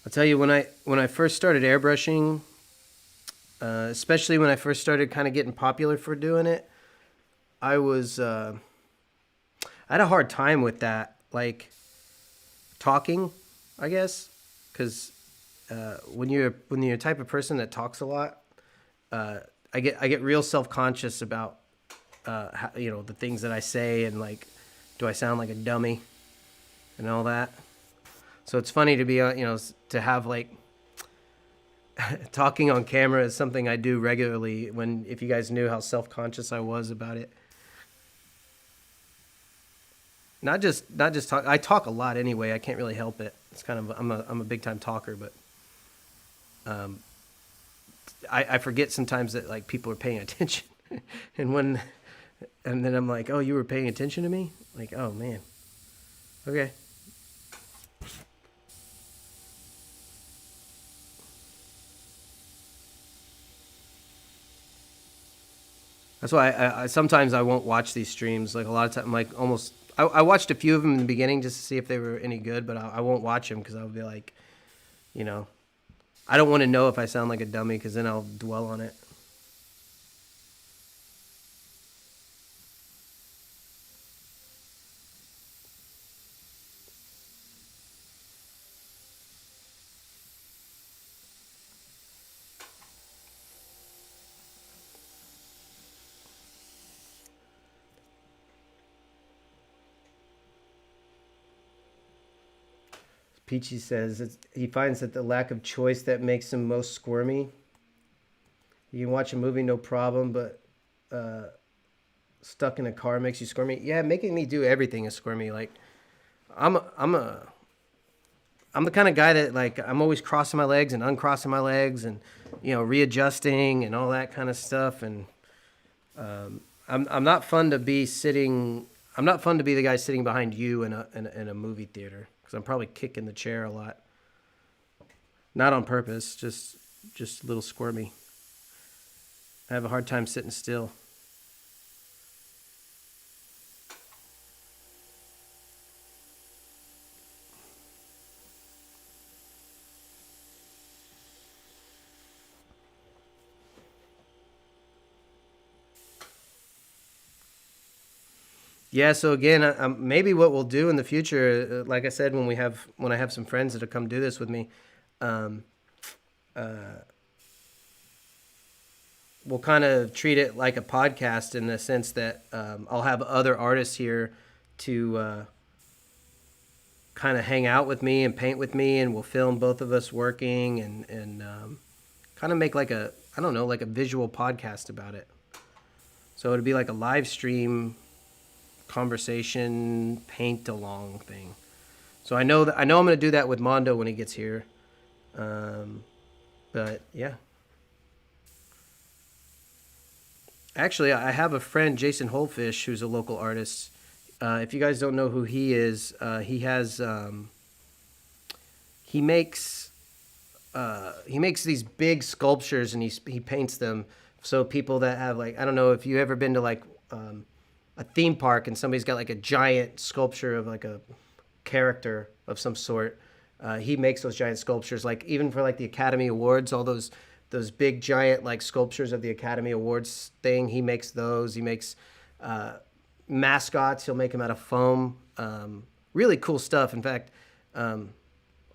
I'll tell you, when I first started airbrushing, especially when I first started kind of getting popular for doing it, I was I had a hard time with that, like talking, I guess, because when you're a type of person that talks a lot, I get real self conscious about the things that I say, and like, do I sound like a dummy and all that. So it's funny to be to have like talking on camera is something I do regularly. When if you guys knew how self conscious I was about it. Not just talk. I talk a lot anyway. I can't really help it. It's kind of I'm a big time talker, but um, I forget sometimes that like people are paying attention, and then I'm like, oh, you were paying attention to me? Like, oh man, okay. That's why I sometimes I won't watch these streams. Like a lot of time, like almost I watched a few of them in the beginning just to see if they were any good, but I won't watch them because I'll be like, you know, I don't want to know if I sound like a dummy because then I'll dwell on it. Peachy says he finds that the lack of choice that makes him most squirmy. You can watch a movie no problem, but uh, stuck in a car makes you squirmy. Yeah, making me do everything is squirmy. Like I'm a, I'm a I'm the kind of guy that like I'm always crossing my legs and uncrossing my legs and readjusting and all that kind of stuff. And I'm not fun to be sitting. I'm not fun to be the guy sitting behind you in a movie theater because I'm probably kicking the chair a lot. Not on purpose, just a little squirmy. I have a hard time sitting still. Yeah, so again, maybe what we'll do in the future, like I said, when I have some friends that'll come do this with me, um, we'll kind of treat it like a podcast in the sense that I'll have other artists here to kind of hang out with me and paint with me, and we'll film both of us working and kind of make like a I don't know like a visual podcast about it. So it'd be like a live stream conversation paint along thing. So I know I'm gonna do that with Mondo when he gets here. Um, but yeah, actually, I have a friend, Jason Holfish, who's a local artist. If you guys don't know who he is, he makes these big sculptures and he paints them. So people that have like I don't know if you ever been to like a theme park and somebody's got like a giant sculpture of like a character of some sort. He makes those giant sculptures, like even for like the Academy Awards, all those big giant like sculptures of the Academy Awards thing. He makes those. He makes uh, mascots. He'll make them out of foam. Really cool stuff. In fact, um,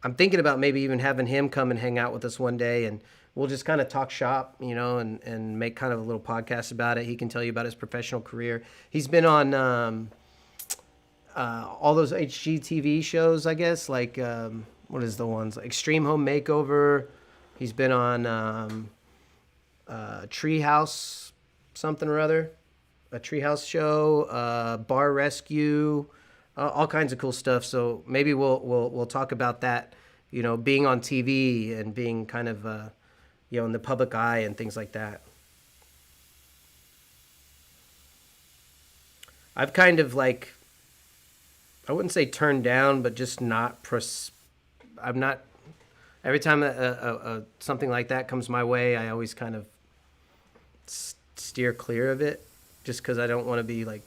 I'm thinking about maybe even having him come and hang out with us one day, and we'll just kind of talk shop, and make kind of a little podcast about it. He can tell you about his professional career. He's been on all those HGTV shows, I guess, like what is the ones? Extreme Home Makeover. He's been on Treehouse something or other, a Treehouse show, Bar Rescue. all kinds of cool stuff. So maybe we'll talk about that, you know, being on TV and being kind of you know, in the public eye and things like that. I've kind of like, I wouldn't say turned down, but just not I'm not, every time something like that comes my way, I always kind of steer clear of it, just because I don't want to be like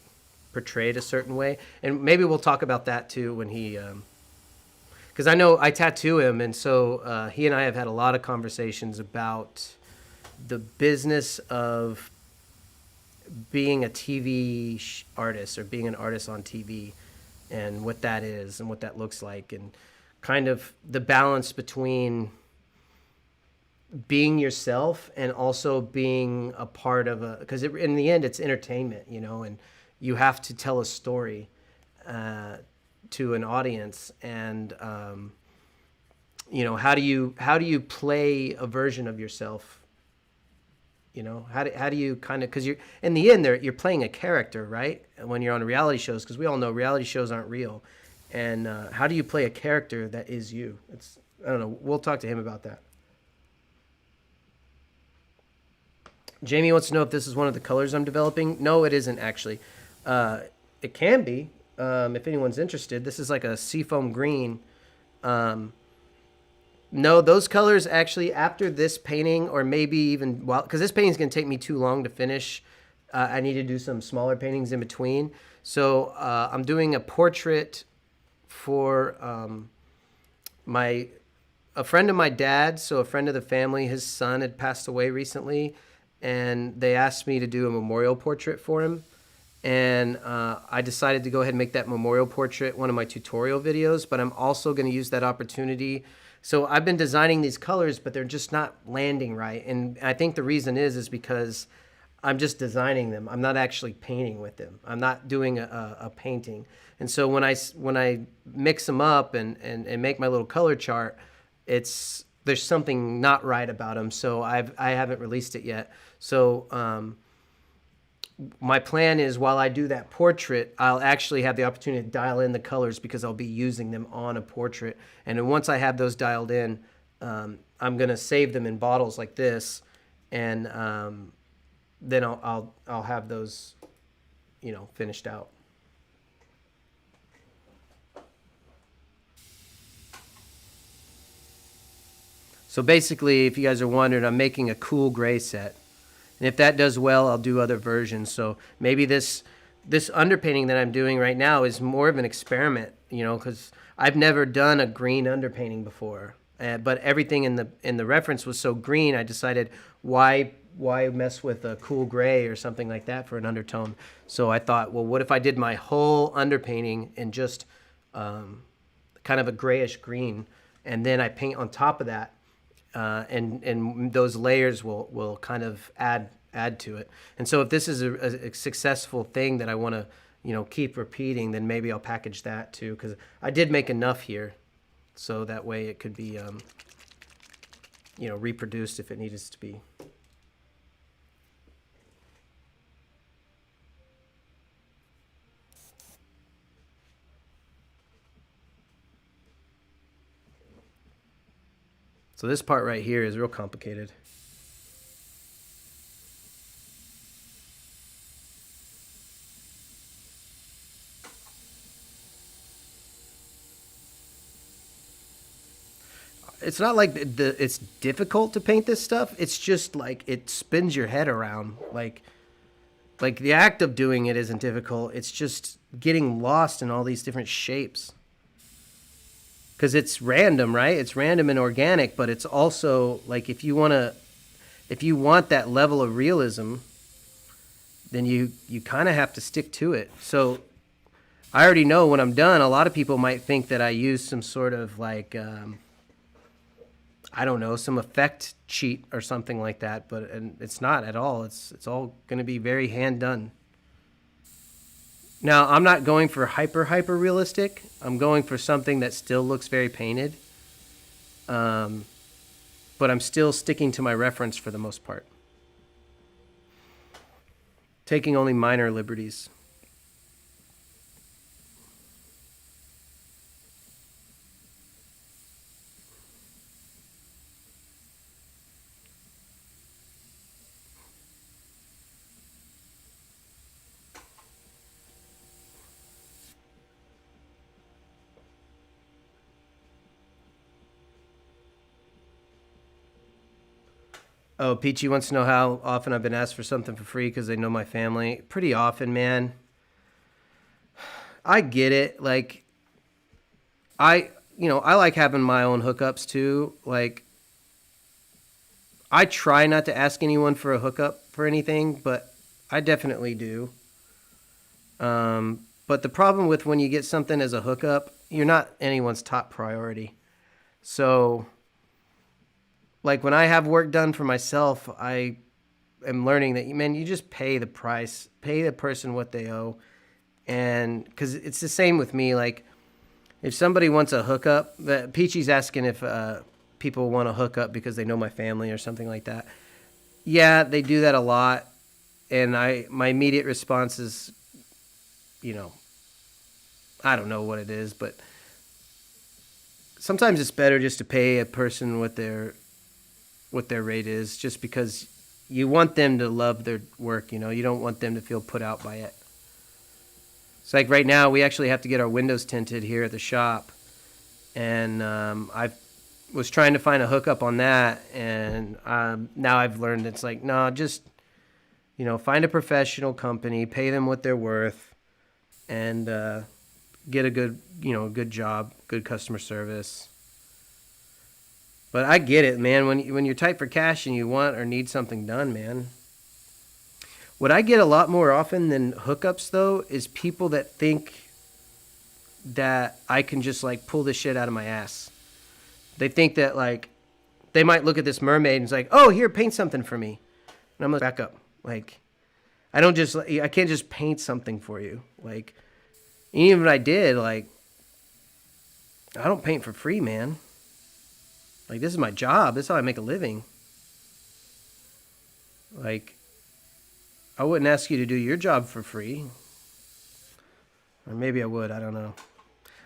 portrayed a certain way. And maybe we'll talk about that too when he, because I know I tattoo him, and so he and I have had a lot of conversations about the business of being a TV artist or being an artist on TV, and what that is and what that looks like, and kind of the balance between being yourself and also being a part of a, because in the end it's entertainment, you know, and you have to tell a story to an audience, and you know, how do you play a version of yourself, you know, how do you kind of, because you're in the end you're playing a character, right, when you're on reality shows, because we all know reality shows aren't real, and how do you play a character that is you? It's, I don't know, we'll talk to him about that. Jamie wants to know if this is one of the colors I'm developing. No, it isn't actually. It can be, if anyone's interested. This is like a seafoam green. No, those colors actually, after this painting, or maybe even, well, because this painting is going to take me too long to finish. I need to do some smaller paintings in between. So I'm doing a portrait for a friend of my dad's, so a friend of the family. His son had passed away recently, and they asked me to do a memorial portrait for him. And I decided to go ahead and make that memorial portrait one of my tutorial videos, but I'm also going to use that opportunity. So I've been designing these colors, but they're just not landing right. And I think the reason is because I'm just designing them. I'm not actually painting with them. I'm not doing a painting. And so when I mix them up and make my little color chart, there's something not right about them. So I haven't released it yet. So my plan is, while I do that portrait, I'll actually have the opportunity to dial in the colors, because I'll be using them on a portrait. And then once I have those dialed in, I'm going to save them in bottles like this, and then I'll have those, you know, finished out. So basically, if you guys are wondering, I'm making a cool gray set. And if that does well, I'll do other versions. So maybe this underpainting that I'm doing right now is more of an experiment, you know, because I've never done a green underpainting before. But everything in the reference was so green, I decided, why mess with a cool gray or something like that for an undertone? So I thought, well, what if I did my whole underpainting in just kind of a grayish green, and then I paint on top of that. And those layers will kind of add to it. And so if this is a successful thing that I want to, you know, keep repeating, then maybe I'll package that too, because I did make enough here, so that way it could be, you know, reproduced if it needs to be. So this part right here is real complicated. It's not like it's difficult to paint this stuff. It's just like it spins your head around. Like the act of doing it isn't difficult. It's just getting lost in all these different shapes. Because it's random, right? It's random and organic, but it's also like, if you want that level of realism, then you kind of have to stick to it. So I already know when I'm done, a lot of people might think that I use some sort of like, I don't know, some effect cheat or something like that, but it's not at all. It's all going to be very hand done. Now, I'm not going for hyper realistic. I'm going for something that still looks very painted. But I'm still sticking to my reference for the most part. Taking only minor liberties. Oh, Peachy wants to know how often I've been asked for something for free because they know my family. Pretty often, man. I get it. Like, I like having my own hookups too. Like, I try not to ask anyone for a hookup for anything, but I definitely do. But the problem with when you get something as a hookup, you're not anyone's top priority. So, like when I have work done for myself, I am learning that, man, you just pay the price, pay the person what they owe. And because it's the same with me, like if somebody wants a hookup, Peachy's asking if people want a hookup because they know my family or something like that. Yeah, they do that a lot. And my immediate response is, I don't know what it is, but sometimes it's better just to pay a person what their rate is, just because you want them to love their work. You don't want them to feel put out by it. It's like right now we actually have to get our windows tinted here at the shop, and I was trying to find a hookup on that, and now I've learned it's like, no, just find a professional company, pay them what they're worth, and get a good job, good customer service. But I get it, man. When you're tight for cash and you want or need something done, man. What I get a lot more often than hookups, though, is people that think that I can just, like, pull this shit out of my ass. They think that, like, they might look at this mermaid and it's like, oh, here, paint something for me. And I'm like, back up. Like, I can't just paint something for you. Like, even if I did, like, I don't paint for free, man. Like, this is my job. This is how I make a living. Like, I wouldn't ask you to do your job for free. Or maybe I would. I don't know.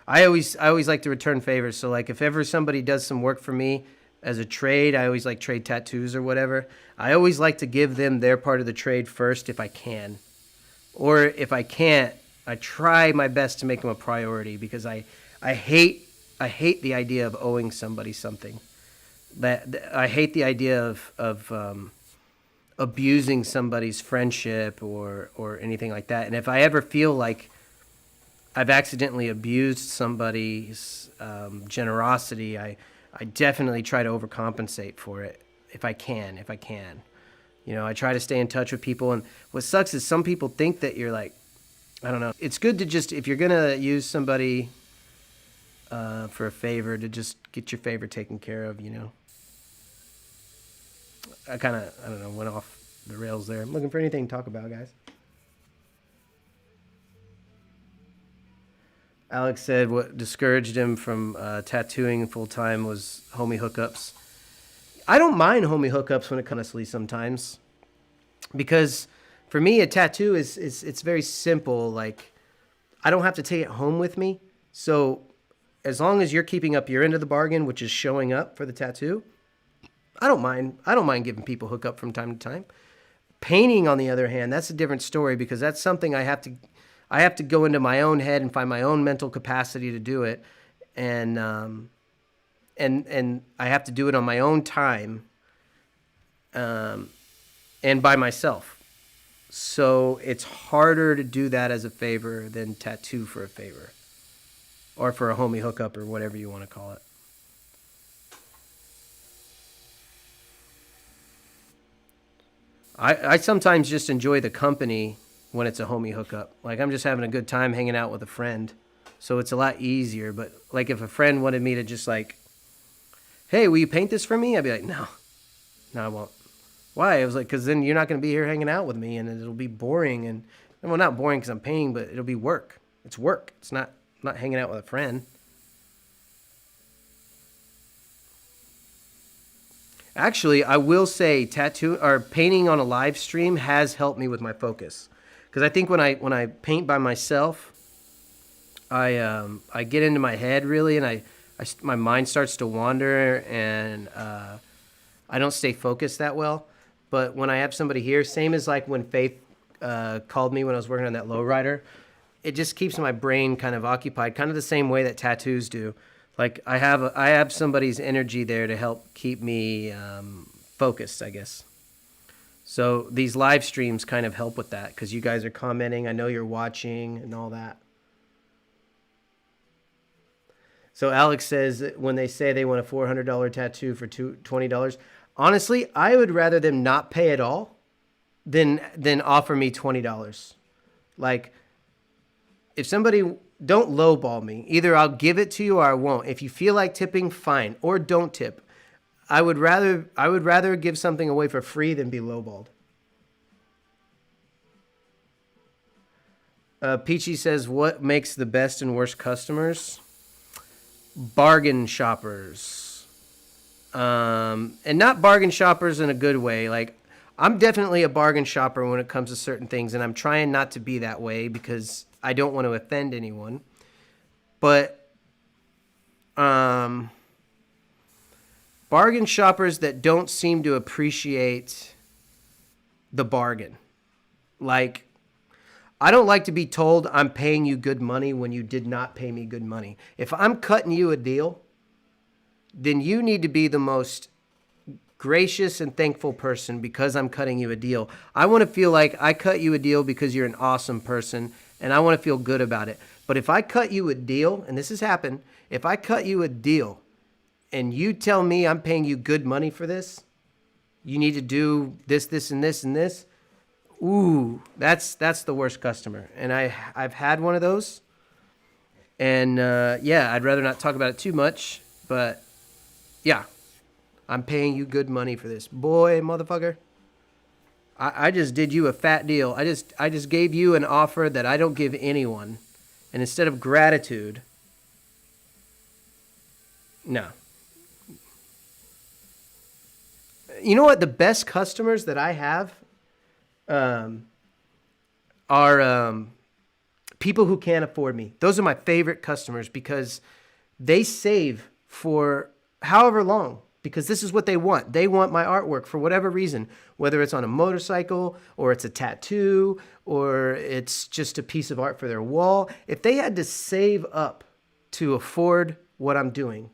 I always like to return favors. So, like, if ever somebody does some work for me as a trade, I always like trade tattoos or whatever. I always like to give them their part of the trade first if I can. Or if I can't, I try my best to make them a priority, because I hate the idea of owing somebody something. I hate the idea of abusing somebody's friendship or anything like that. And if I ever feel like I've accidentally abused somebody's generosity, I definitely try to overcompensate for it if I can. I try to stay in touch with people. And what sucks is some people think that you're like, I don't know. It's good to just, if you're going to use somebody for a favor, to just get your favor taken care of, I don't know, went off the rails there. I'm looking for anything to talk about, guys. Alex said what discouraged him from tattooing full-time was homie hookups. I don't mind homie hookups when it comes to sometimes, because for me, a tattoo it's very simple. Like, I don't have to take it home with me. So as long as you're keeping up your end of the bargain, which is showing up for the tattoo, I don't mind giving people hookup from time to time. Painting, on the other hand, that's a different story, because that's something I have to go into my own head and find my own mental capacity to do it, and I have to do it on my own time, and by myself. So it's harder to do that as a favor than tattoo for a favor, or for a homie hookup, or whatever you want to call it. I sometimes just enjoy the company when it's a homie hookup. Like, I'm just having a good time hanging out with a friend. So it's a lot easier. But, like, if a friend wanted me to just, like, hey, will you paint this for me? I'd be like, no, I won't. Why? I was like, because then you're not going to be here hanging out with me, and it'll be boring. And, well, not boring because I'm painting, but it'll be work. It's work. It's not hanging out with a friend. Actually, I will say tattoo or painting on a live stream has helped me with my focus, because I think when I paint by myself, I get into my head really, and my mind starts to wander, and I don't stay focused that well. But when I have somebody here, same as like when Faith called me when I was working on that lowrider, it just keeps my brain kind of occupied, kind of the same way that tattoos do. Like, I have somebody's energy there to help keep me focused, I guess. So these live streams kind of help with that because you guys are commenting. I know you're watching and all that. So Alex says that when they say they want a $400 tattoo for $20, honestly, I would rather them not pay at all than offer me $20. Like, if somebody, don't lowball me. Either I'll give it to you or I won't. If you feel like tipping, fine, or don't tip. I would rather give something away for free than be lowballed. Peachy says, what makes the best and worst customers? Bargain shoppers. And not bargain shoppers in a good way. Like, I'm definitely a bargain shopper when it comes to certain things, and I'm trying not to be that way because I don't want to offend anyone. But bargain shoppers that don't seem to appreciate the bargain. Like, I don't like to be told I'm paying you good money when you did not pay me good money. If I'm cutting you a deal, then you need to be the most gracious and thankful person because I'm cutting you a deal. I want to feel like I cut you a deal because you're an awesome person, and I want to feel good about it. But if I cut you a deal, and this has happened, if I cut you a deal and you tell me I'm paying you good money for this, you need to do this, this, and this, and this, ooh, that's the worst customer. And I've had one of those. And yeah, I'd rather not talk about it too much, but yeah, I'm paying you good money for this. Boy, motherfucker, I just did you a fat deal. I just gave you an offer that I don't give anyone. And instead of gratitude, no. You know what? The best customers that I have are people who can't afford me. Those are my favorite customers because they save for however long because this is what they want. They want my artwork for whatever reason, whether it's on a motorcycle or it's a tattoo or it's just a piece of art for their wall. If they had to save up to afford what I'm doing,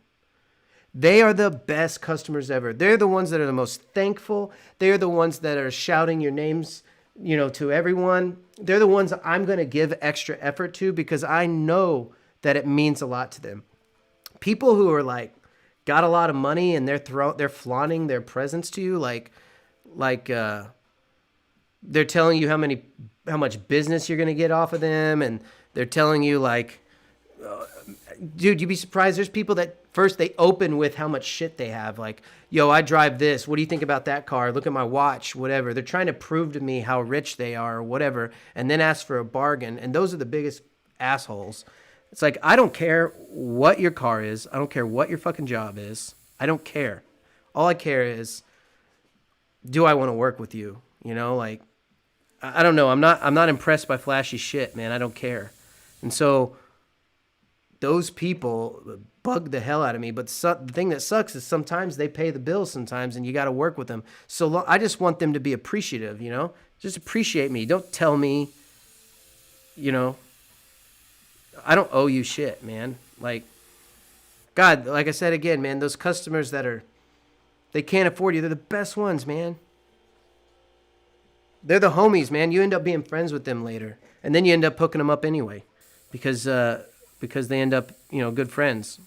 they are the best customers ever. They're the ones that are the most thankful. They're the ones that are shouting your names, to everyone. They're the ones I'm going to give extra effort to because I know that it means a lot to them. People who are like, got a lot of money and they're flaunting their presence to you, like they're telling you how much business you're going to get off of them, and they're telling you like, dude, you'd be surprised. There's people that first they open with how much shit they have. Like, yo, I drive this. What do you think about that car? Look at my watch, whatever. They're trying to prove to me how rich they are or whatever, and then ask for a bargain. And those are the biggest assholes. It's like, I don't care what your car is. I don't care what your fucking job is. I don't care. All I care is, do I want to work with you? Like, I don't know. I'm not impressed by flashy shit, man. I don't care. And so those people bug the hell out of me. But the thing that sucks is sometimes they pay the bills sometimes, and you got to work with them. So I just want them to be appreciative, Just appreciate me. Don't tell me, I don't owe you shit, man. Like, God, like I said again, man, those customers they can't afford you, they're the best ones, man. They're the homies, man. You end up being friends with them later. And then you end up hooking them up anyway because they end up, good friends.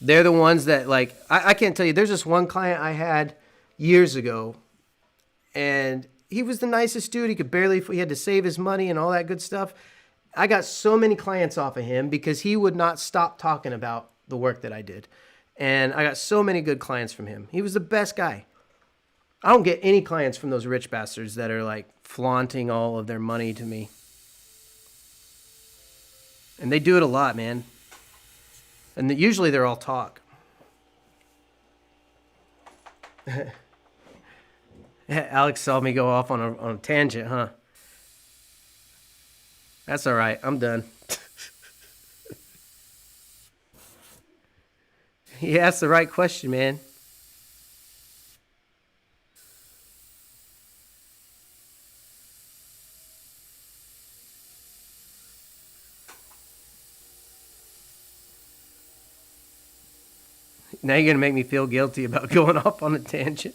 They're the ones that, like, I can't tell you. There's this one client I had years ago, and he was the nicest dude. He had to save his money and all that good stuff. I got so many clients off of him because he would not stop talking about the work that I did. And I got so many good clients from him. He was the best guy. I don't get any clients from those rich bastards that are like flaunting all of their money to me. And they do it a lot, man. And usually they're all talk. Alex saw me go off on a tangent, huh? That's all right. I'm done. He asked the right question, man. Now you're going to make me feel guilty about going off on a tangent.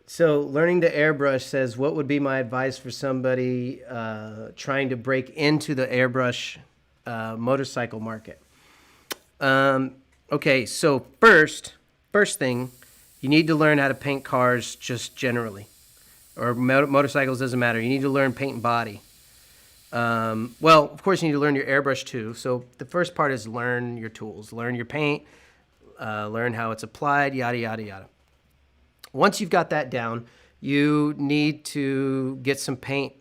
So, learning to airbrush says, what would be my advice for somebody trying to break into the airbrush motorcycle market? Okay, so first thing, you need to learn how to paint cars just generally, or motorcycles, doesn't matter. You need to learn paint and body. Well, of course, you need to learn your airbrush too. So the first part is learn your tools, learn your paint, learn how it's applied, yada, yada, yada. Once you've got that down, you need to get some paint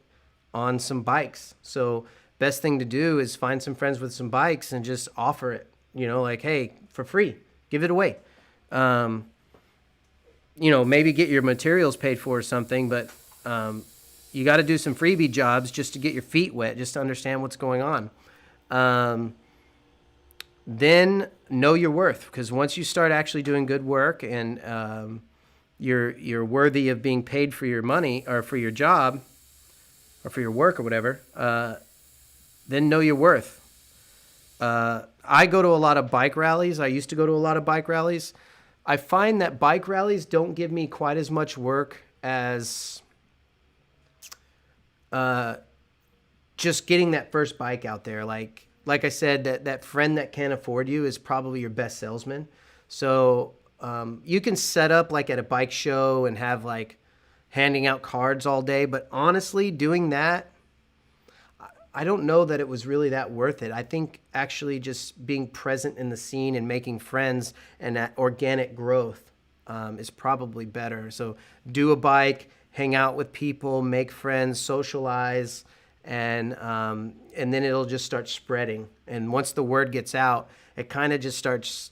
on some bikes. So best thing to do is find some friends with some bikes and just offer it, like, hey, for free, give it away. Maybe get your materials paid for or something, but you got to do some freebie jobs just to get your feet wet, just to understand what's going on. Then know your worth, because once you start actually doing good work and you're worthy of being paid for your money or for your job or for your work or whatever, then know your worth. I go to a lot of bike rallies. I used to go to a lot of bike rallies. I find that bike rallies don't give me quite as much work as just getting that first bike out there. Like I said, that friend that can't afford you is probably your best salesman. So you can set up like at a bike show and have like handing out cards all day. But honestly, doing that, I don't know that it was really that worth it. I think actually just being present in the scene and making friends and that organic growth is probably better. So do a bike, hang out with people, make friends, socialize, and then it'll just start spreading. And once the word gets out, it kind of just starts.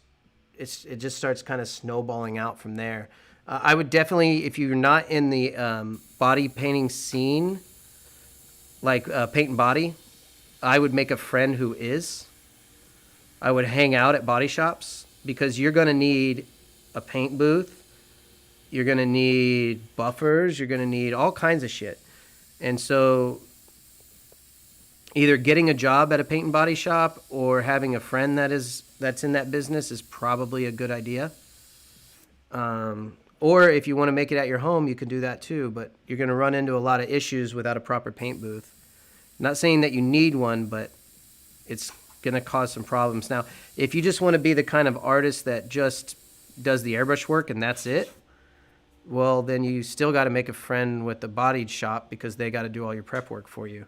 It just starts kind of snowballing out from there. I would definitely, if you're not in the body painting scene, like paint and body, I would make a friend who is. I would hang out at body shops, because you're going to need a paint booth. You're going to need buffers. You're going to need all kinds of shit. And so either getting a job at a paint and body shop or having a friend that's in that business is probably a good idea. Or if you want to make it at your home, you can do that too, but you're going to run into a lot of issues without a proper paint booth. Not saying that you need one, but it's going to cause some problems. Now, if you just want to be the kind of artist that just does the airbrush work and that's it, well, then you still got to make a friend with the body shop, because they got to do all your prep work for you.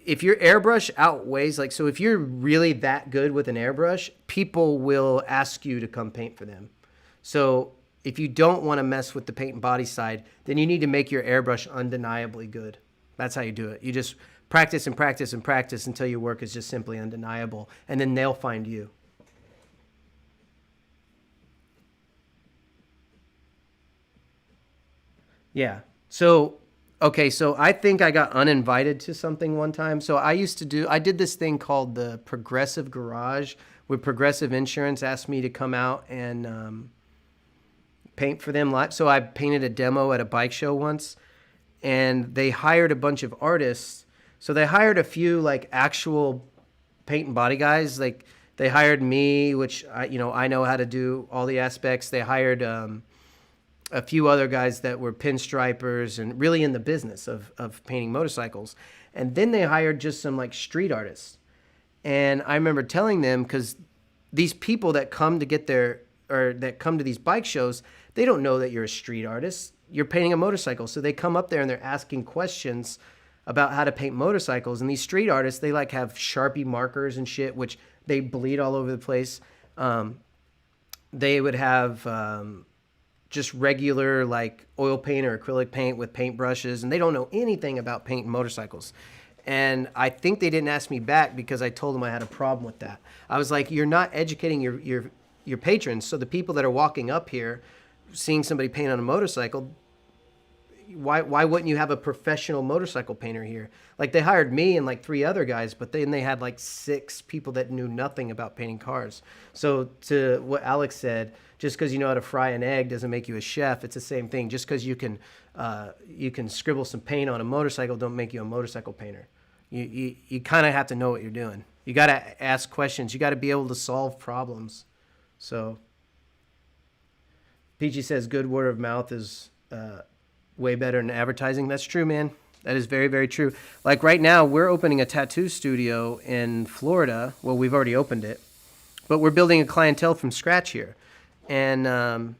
If your airbrush outweighs, so if you're really that good with an airbrush, people will ask you to come paint for them. So if you don't want to mess with the paint and body side, then you need to make your airbrush undeniably good. That's how you do it. You just practice and practice and practice until your work is just simply undeniable, and then they'll find you. Yeah. So I think I got uninvited to something one time. So I did this thing called the Progressive Garage, where Progressive Insurance asked me to come out and paint for them live. So I painted a demo at a bike show once, and they hired a bunch of artists. So they hired a few like actual paint and body guys. Like they hired me, which I know how to do all the aspects. They hired a few other guys that were pinstripers and really in the business of painting motorcycles. And then they hired just some like street artists. And I remember telling them, because these people that come to these bike shows, they don't know that you're a street artist. You're painting a motorcycle. So they come up there and they're asking questions about how to paint motorcycles. And these street artists, they like have Sharpie markers and shit, which they bleed all over the place. They would have just regular like oil paint or acrylic paint with paint brushes, and they don't know anything about painting motorcycles. And I think they didn't ask me back because I told them I had a problem with that. I was like, you're not educating your patrons. So the people that are walking up here, seeing somebody paint on a motorcycle, why wouldn't you have a professional motorcycle painter here? Like they hired me and like 3 other guys, but then they had like 6 people that knew nothing about painting cars. So to what Alex said, just because you know how to fry an egg doesn't make you a chef. It's the same thing. Just because you can scribble some paint on a motorcycle don't make you a motorcycle painter. You kind of have to know what you're doing. You got to ask questions. You got to be able to solve problems. So Peachy says good word of mouth is way better than advertising. That's true, man. That is very, very true. Like right now, we're opening a tattoo studio in Florida. Well, we've already opened it, but we're building a clientele from scratch here. And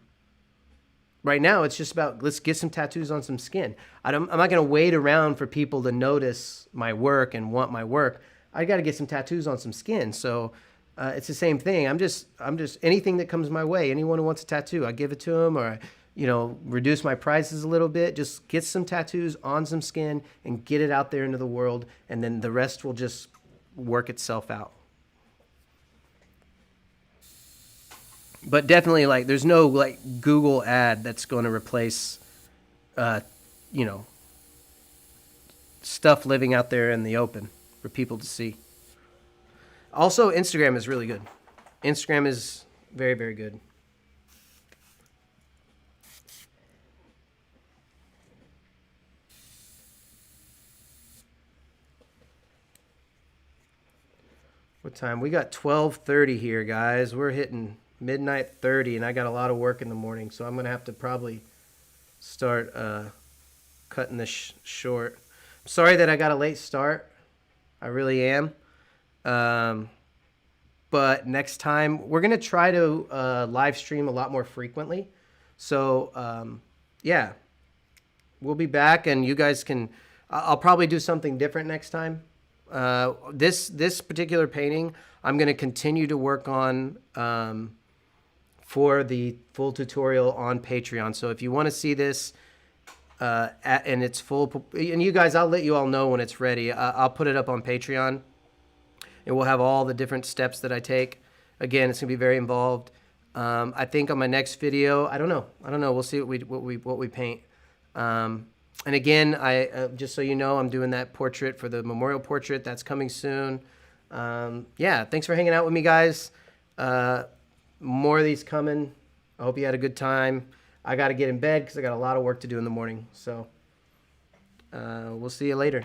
right now, it's just about let's get some tattoos on some skin. I'm not going to wait around for people to notice my work and want my work. I got to get some tattoos on some skin. So it's the same thing. I'm just anything that comes my way. Anyone who wants a tattoo, I give it to them, or reduce my prices a little bit. Just get some tattoos on some skin and get it out there into the world, and then the rest will just work itself out. But definitely, like, there's no like Google ad that's going to replace, stuff living out there in the open for people to see. Also, Instagram is really good. Instagram is very, very good. What time? We got 12:30 here, guys. We're hitting midnight 30, and I got a lot of work in the morning, so I'm going to have to probably start cutting this short. I'm sorry that I got a late start. I really am. But next time, we're going to try to live stream a lot more frequently. So, yeah, we'll be back, and you guys can... I'll probably do something different next time. This particular painting, I'm going to continue to work on for the full tutorial on Patreon. So if you want to see this and it's full... And you guys, I'll let you all know when it's ready. I'll put it up on Patreon. And we'll have all the different steps that I take. Again, it's gonna be very involved. I think on my next video, I don't know. We'll see what we paint. And again, I just so you know, I'm doing that portrait for the memorial portrait. That's coming soon. Yeah, thanks for hanging out with me, guys. More of these coming. I hope you had a good time. I got to get in bed because I got a lot of work to do in the morning. So we'll see you later.